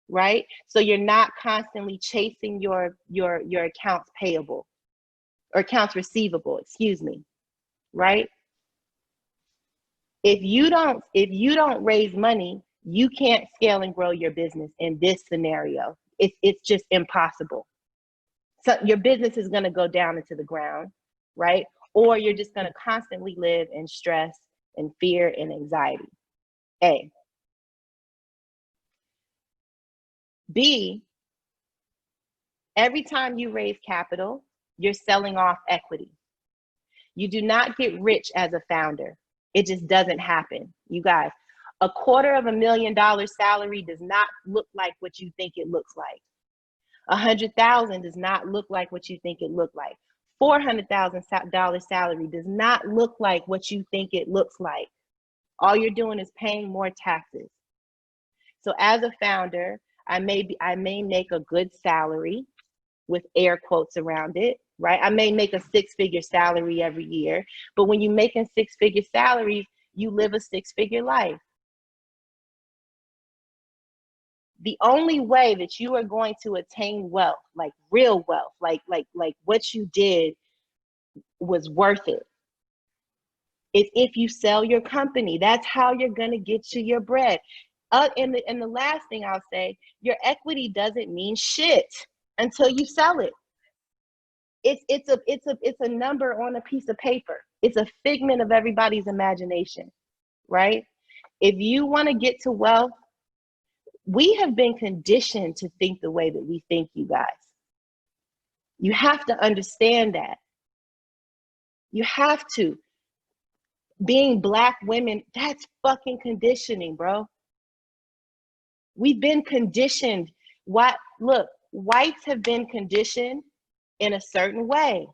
right? So you're not constantly chasing your accounts payable or accounts receivable, excuse me, right? If you don't raise money, you can't scale and grow your business in this scenario. It's just impossible. So your business is going to go down into the ground, right? Or you're just going to constantly live in stress and fear and anxiety. A. B, every time you raise capital, you're selling off equity. You do not get rich as a founder. It just doesn't happen. You guys, a $250,000 salary does not look like what you think it looks like. $100,000 does not look like what you think it looked like. $400,000 salary does not look like what you think it looks like. All you're doing is paying more taxes. So as a founder, I may make a good salary with air quotes around it, right? I may make a 6-figure salary every year, but when you're making 6-figure salaries, you live a 6-figure life. The only way that you are going to attain wealth, like real wealth, like what you did was worth it, is if you sell your company. That's how you're going to get to your bread. And the last thing I'll say, your equity doesn't mean shit until you sell it. It's a number on a piece of paper. It's a figment of everybody's imagination, right? If you want to get to wealth, we have been conditioned to think the way that we think, you guys. You have to understand that. You have to. Being Black women, that's fucking conditioning, bro. We've been conditioned. Look, whites have been conditioned in a certain way,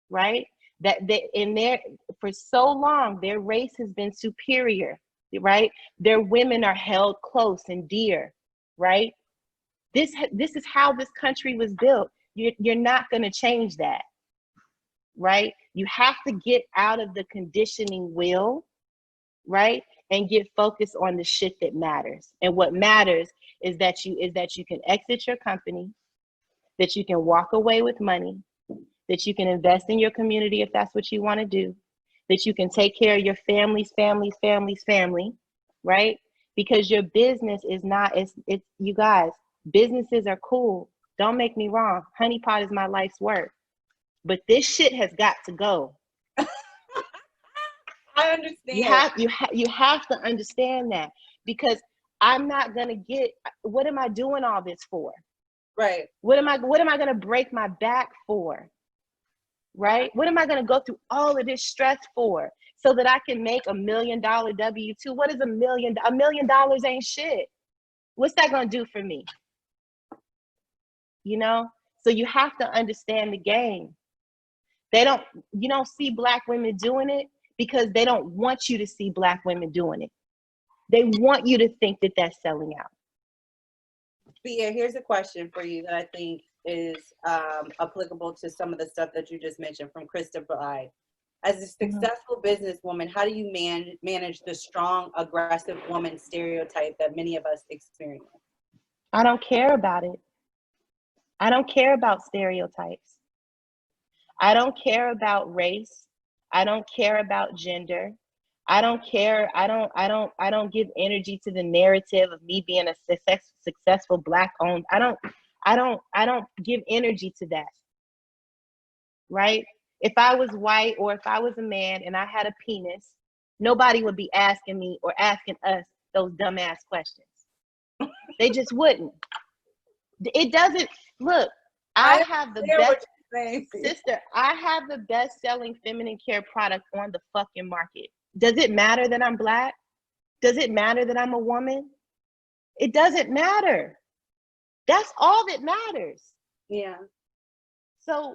right? That they, in their, for so long, their race has been superior, right? Their women are held close and dear, right? This is how this country was built. You're not going to change that, right? You have to get out of the conditioning wheel, right? And get focused on the shit that matters. And what matters is that you can exit your company, that you can walk away with money, that you can invest in your community if that's what you want to do, that you can take care of your family, right? Because your business is not, it's you guys, businesses are cool. Don't make me wrong. Honey Pot is my life's work. But this shit has got to go. I understand. You have to understand that, because I'm not gonna get, what am I doing all this for? Right. What am I gonna break my back for? Right? What am I gonna go through all of this stress for? So that I can make $1 million W-2. What is $1 million? $1 million ain't shit. What's that gonna do for me? You know? So you have to understand the game. You don't see Black women doing it because they don't want you to see Black women doing it. They want you to think that that's selling out. Bea, here's a question for you that I think is applicable to some of the stuff that you just mentioned from Krista Bly. As a successful businesswoman, how do you manage the strong, aggressive woman stereotype that many of us experience? I don't care about it. I don't care about stereotypes. I don't care about race. I don't care about gender. I don't care. I don't give energy to the narrative of me being a successful Black owned. I don't give energy to that. Right? If I was white or if I was a man and I had a penis, nobody would be asking me or asking us those dumbass questions. They just wouldn't. It doesn't, look, I have the best, sister, I have the best selling feminine care product on the fucking market. Does it matter that I'm Black? Does it matter that I'm a woman? It doesn't matter. That's all that matters. Yeah. So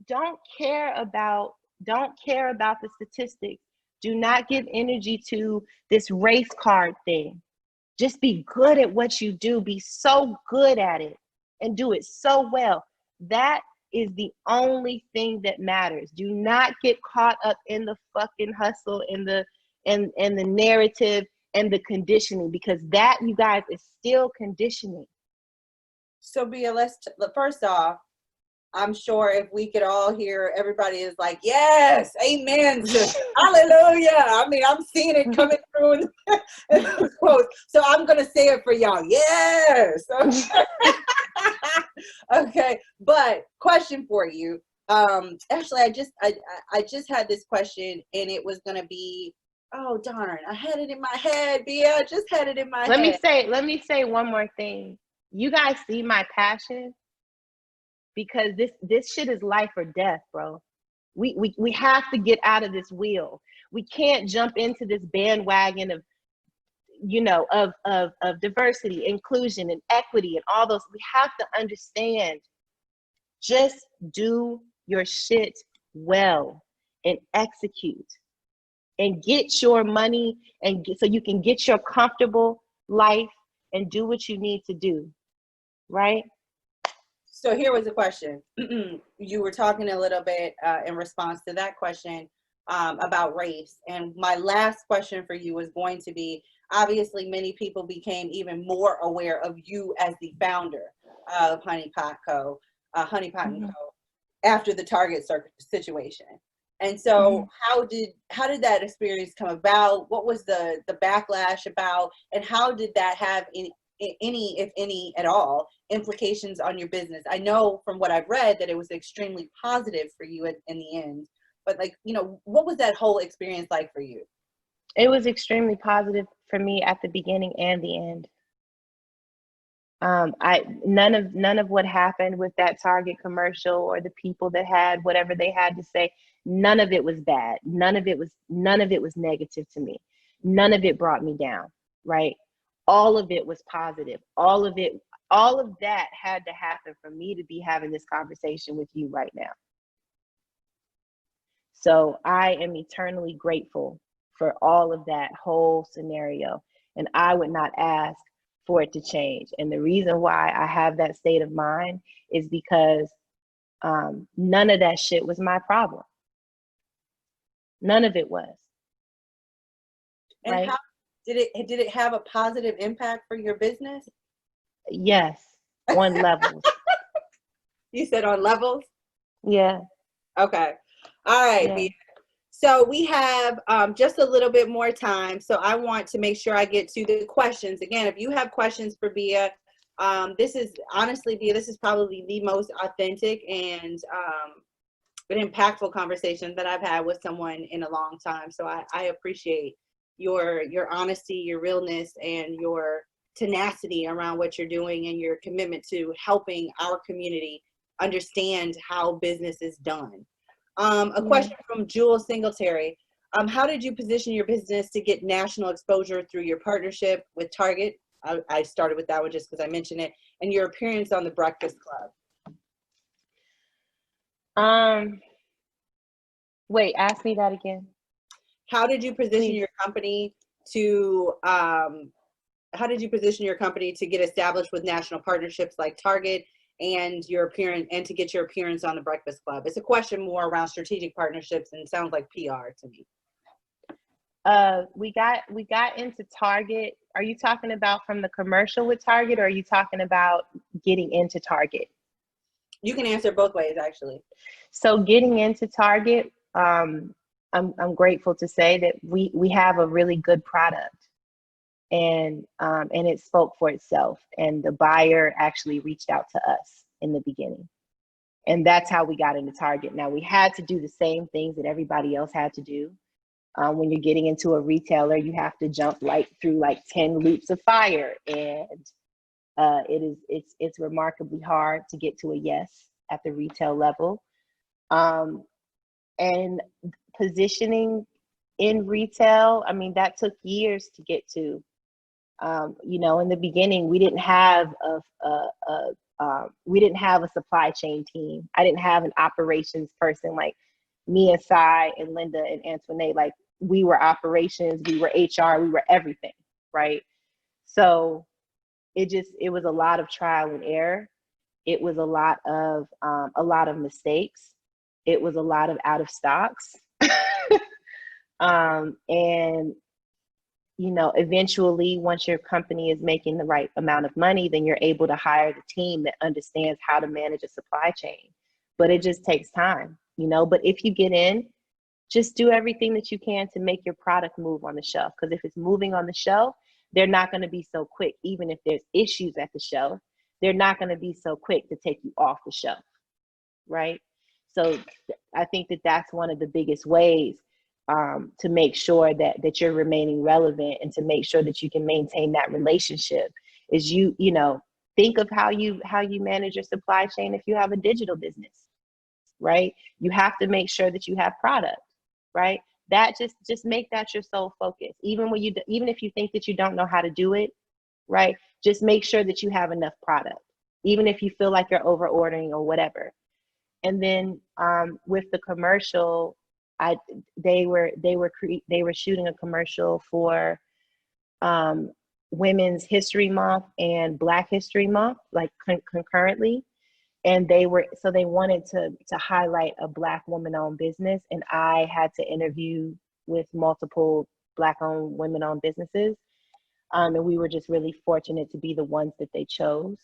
don't care about the statistics. Do not give energy to this race card thing. Just be good at what you do. Be so good at it and do it so well. That is the only thing that matters. Do not get caught up in the fucking hustle and the narrative and the conditioning, because that, you guys, is still conditioning. So Bea, first off, I'm sure if we could all hear, everybody is like, yes, amen, hallelujah. I mean, I'm seeing it coming through in the quotes. So I'm going to say it for y'all. Yes. Okay. But question for you. Actually, I just had this question, and it was going to be, oh, darn, I had it in my head, Bea. I just had it in my head. Let me say one more thing. You guys see my passion? Because this shit is life or death, bro. We have to get out of this wheel. We can't jump into this bandwagon of, you know, of diversity, inclusion, and equity, and all those. We have to understand, just do your shit well and execute and get your money, and so you can get your comfortable life and do what you need to do, right? So here was the question. You were talking a little bit in response to that question about race. And my last question for you was going to be, obviously many people became even more aware of you as the founder of Honey Pot Co, Honey Pot & Co, after the Target situation. And so how did that experience come about? What was the backlash about? And how did that have any, if any at all, implications on your business? I know from what I've read that it was extremely positive for you in the end, but like, you know, what was that whole experience like for you? It was extremely positive for me at the beginning and the end. None of what happened with that Target commercial or the people that had whatever they had to say, none of it was bad. None of it was negative to me. None of it brought me down, right? All of it was positive. All of that had to happen for me to be having this conversation with you right now. So I am eternally grateful for all of that whole scenario. And I would not ask for it to change. And the reason why I have that state of mind is because none of that shit was my problem. None of it was. And right? how did it have a positive impact for your business? Yes, on levels. You said on levels? Yeah. Okay. All right, Yeah. Bea. So we have just a little bit more time. So I want to make sure I get to the questions. Again, if you have questions for Bea, this is honestly, Bea, this is probably the most authentic and an impactful conversation that I've had with someone in a long time. So I appreciate your honesty, your realness, and your tenacity around what you're doing and your commitment to helping our community understand how business is done. A question from Jewel Singletary. How did you position your business to get national exposure through your partnership with Target? I started with that one just because I mentioned it. And your appearance on the Breakfast Club. Wait, ask me that again. How did you position Please. your company to get established with national partnerships like Target and your appearance, and to get your appearance on the Breakfast Club? It's a question more around strategic partnerships and sounds like PR to me. We got into Target. Are you talking about from the commercial with Target, or are you talking about getting into Target? You can answer both ways, actually. So getting into Target, I'm grateful to say that we have a really good product, and it spoke for itself. And the buyer actually reached out to us in the beginning, and that's how we got into Target. Now we had to do the same things that everybody else had to do. When you're getting into a retailer, you have to jump through 10 loops of fire, and it's remarkably hard to get to a yes at the retail level. And positioning in retail, I mean, that took years to get to. In the beginning, we didn't have a supply chain team. I didn't have an operations person like me and Sai and Linda and Antoinette. Like, we were operations, we were HR, we were everything, right? So it was a lot of trial and error. It was a lot of mistakes. It was a lot of out of stocks. And eventually, once your company is making the right amount of money, then you're able to hire the team that understands how to manage a supply chain. But it just takes time, But if you get in, just do everything that you can to make your product move on the shelf. Because if it's moving on the shelf, they're not going to be so quick. Even if there's issues at the shelf, they're not going to be so quick to take you off the shelf, right? So I think that that's one of the biggest ways to make sure that you're remaining relevant, and to make sure that you can maintain that relationship is think of how you manage your supply chain if you have a digital business, right? You have to make sure that you have product, right? That just make that your sole focus. Even if you think that you don't know how to do it, right? Just make sure that you have enough product, even if you feel like you're over ordering or whatever. And then with the commercial, they were shooting a commercial for Women's History Month and Black History Month, like concurrently. And they wanted to highlight a Black woman-owned business, and I had to interview with multiple Black-owned, women-owned businesses, and we were just really fortunate to be the ones that they chose.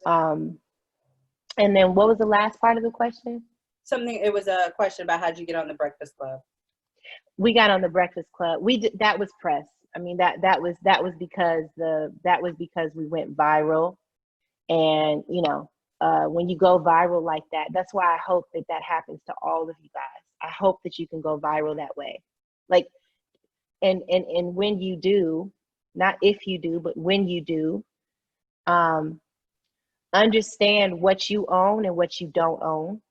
And then what was the last part of the question? It was a question about how'd you get on the Breakfast Club? We got on the Breakfast Club. That was press. I mean, that was because we went viral, and when you go viral like that, that's why I hope that happens to all of you guys. I hope that you can go viral that way. Like, and when you do, not if you do, but when you do, Understand what you own and what you don't own,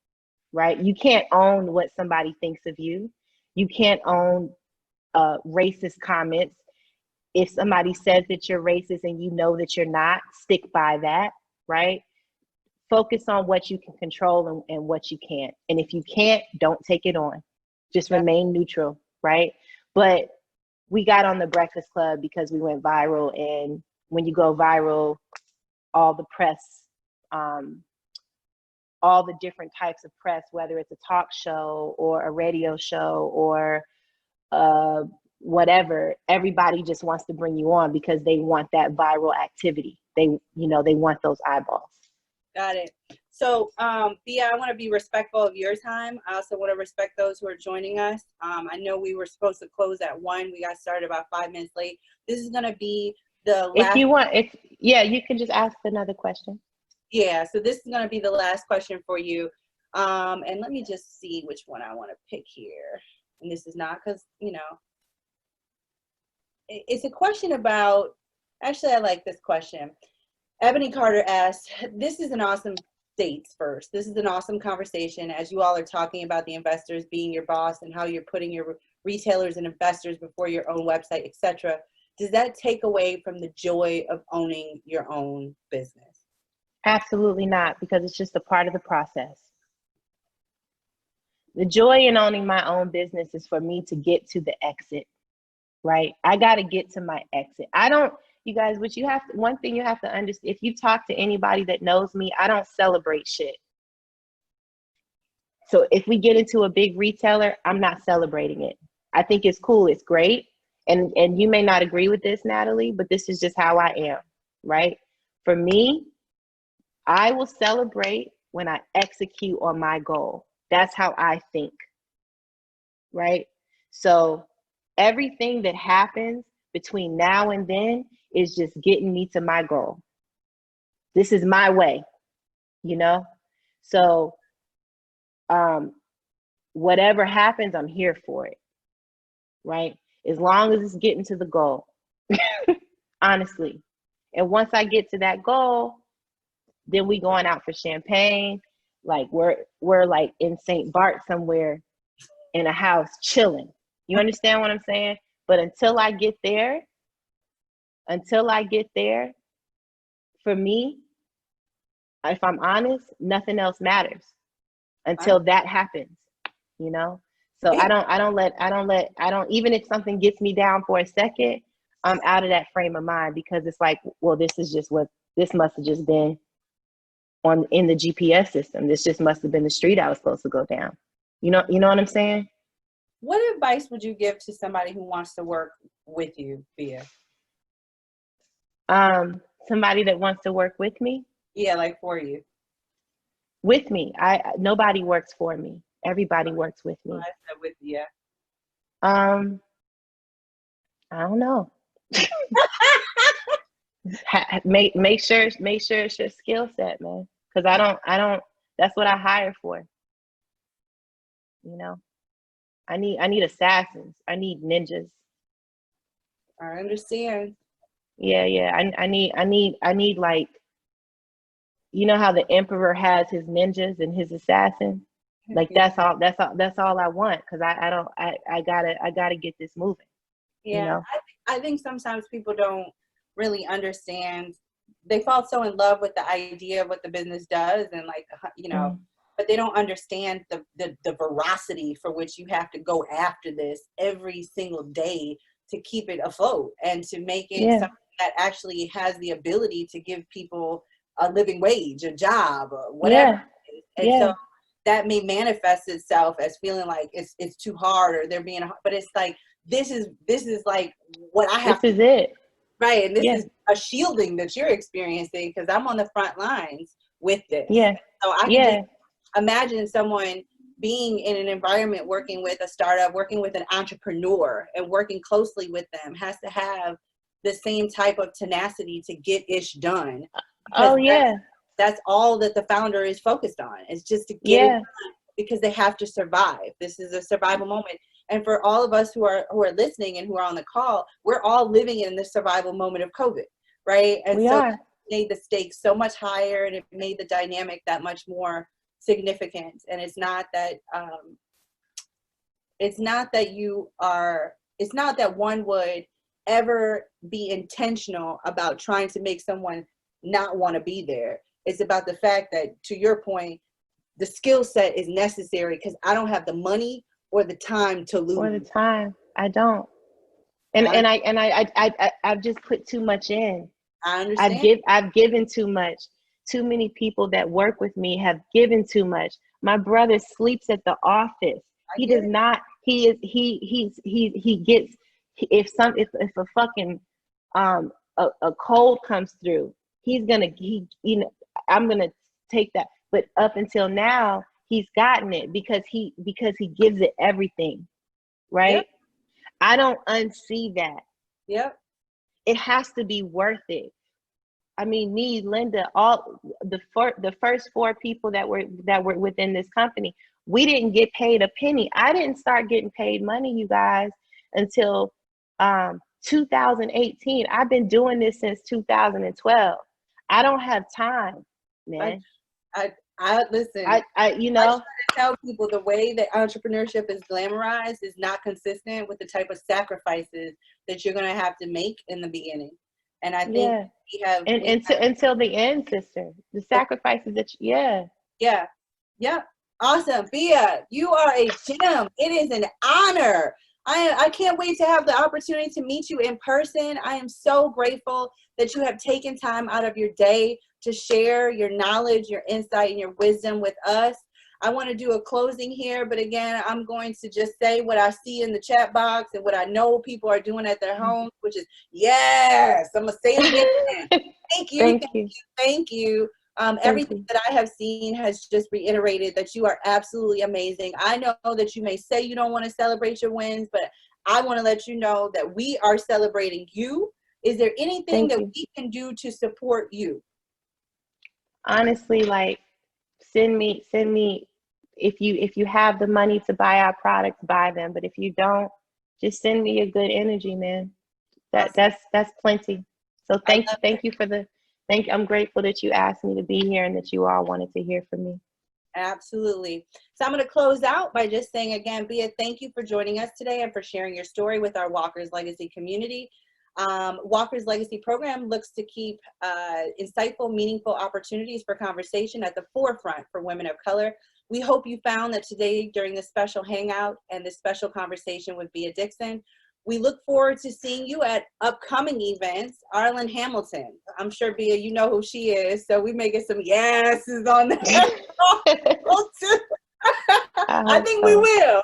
right? You can't own what somebody thinks of you. You can't own racist comments. If somebody says that you're racist and you know that you're not, stick by that, right? Focus on what you can control and what you can't. And if you can't, don't take it on. Just remain neutral, right? But we got on the Breakfast Club because we went viral. And when you go viral, all the press, all the different types of press, whether it's a talk show or a radio show or whatever, everybody just wants to bring you on because they want that viral activity. They want those eyeballs. Got it. So, Bea, I want to be respectful of your time. I also want to respect those who are joining us. I know we were supposed to close at 1. We got started about 5 minutes late. This is going to be the last. If you want, you can just ask another question. Yeah, so this is going to be the last question for you. And let me just see which one I want to pick here. And this is not because, it's a question about, actually, I like this question. Ebony Carter asks, this is an awesome dates first. This is an awesome conversation as you all are talking about the investors being your boss and how you're putting your retailers and investors before your own website, etc. Does that take away from the joy of owning your own business? Absolutely not, because it's just a part of the process. The joy in owning my own business is for me to get to the exit, right? I got to get to my exit. You guys, one thing you have to understand, if you talk to anybody that knows me, I don't celebrate shit. So if we get into a big retailer, I'm not celebrating it. I think it's cool, it's great. And you may not agree with this, Natalie, but this is just how I am, right? For me, I will celebrate when I execute on my goal. That's how I think, right? So everything that happens between now and then is just getting me to my goal. This is my way, So whatever happens, I'm here for it, right? As long as it's getting to the goal, honestly. And once I get to that goal, then we going out for champagne. Like we're like in St. Bart somewhere in a house chilling. You understand what I'm saying? But until I get there, for me, if I'm honest, nothing else matters until that happens, So even if something gets me down for a second, I'm out of that frame of mind because it's like, well, this must have just been in the GPS system. This just must have been the street I was supposed to go down. You know what I'm saying? What advice would you give to somebody who wants to work with you, Bea? Somebody that wants to work with me? Yeah, like for you. With me. Nobody works for me. Everybody works with me. I said with you. I don't know. make sure it's your skill set, man. Because I don't. That's what I hire for. I need assassins. I need ninjas. I understand. Yeah. I need like, how the emperor has his ninjas and his assassins. Like that's all I want. Cause I gotta get this moving. Yeah. I think sometimes people don't really understand. They fall so in love with the idea of what the business does and like, but they don't understand the veracity for which you have to go after this every single day to keep it afloat and to make it something that actually has the ability to give people a living wage, a job, or whatever. And so that may manifest itself as feeling like it's too hard or they're being, but it's like, this is like what I have. This is it. Right. And this is a shielding that you're experiencing because I'm on the front lines with this. Yeah. So I can just imagine someone being in an environment, working with a startup, working with an entrepreneur and working closely with them has to have the same type of tenacity to get ish done. That's all that the founder is focused on. It's just to get it done because they have to survive. This is a survival moment. And for all of us who are listening and who are on the call, we're all living in the survival moment of COVID, right? And made the stakes so much higher, and it made the dynamic that much more significant. And it's not that one would ever be intentional about trying to make someone not want to be there. It's about the fact that, to your point, the skill set is necessary because I don't have the money or the time to lose. Or the time, I don't. And I've just put too much in. I understand. I've given too much. Too many people that work with me have given too much. My brother sleeps at the office. He does not. He gets, if a fucking a cold comes through, I'm gonna take that. But up until now, he's gotten it because he gives it everything, right? Yep. I don't unsee that. Yep. It has to be worth it. I mean, me, Linda, all the first 4 people that were within this company, we didn't get paid a penny. I didn't start getting paid money, you guys, until 2018. I've been doing this since 2012. I don't have time, man. I listen. I try to tell people the way that entrepreneurship is glamorized is not consistent with the type of sacrifices that you're going to have to make in the beginning. And I think until the end, sister, the sacrifices that yeah. Awesome. Bea, you are a gem. It is an honor. I can't wait to have the opportunity to meet you in person. I am so grateful that you have taken time out of your day to share your knowledge, your insight, and your wisdom with us. I want to do a closing here, but again, I'm going to just say what I see in the chat box and what I know people are doing at their homes, which is, yes, I'm going to say it again. Thank you. Everything that I have seen has just reiterated that you are absolutely amazing. I know that you may say you don't want to celebrate your wins, but I want to let you know that we are celebrating you. Is there anything that we can do to support you? Honestly, like, send me if you have the money to buy our products, buy them. But if you don't, just send me a good energy, man. That's plenty. So thank you for the I'm grateful that you asked me to be here and that you all wanted to hear from me. Absolutely. So I'm going to close out by just saying again, Bea, thank you for joining us today and for sharing your story with our Walker's Legacy community. Walker's Legacy program looks to keep insightful, meaningful opportunities for conversation at the forefront for women of color. We hope you found that today during this special hangout and this special conversation with Bea Dixon. We look forward to seeing you at upcoming events. Arlen Hamilton, I'm sure, Bea, you know who she is, so we may get some yeses on that. I think we will.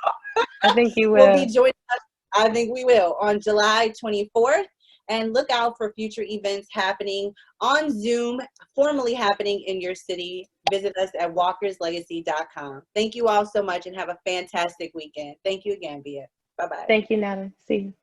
I think you will. We'll be joining us, I think we will, on July 24th. And look out for future events happening on Zoom, formally happening in your city. Visit us at walkerslegacy.com. Thank you all so much and have a fantastic weekend. Thank you again, Bea. Bye-bye. Thank you, Natalie. See you.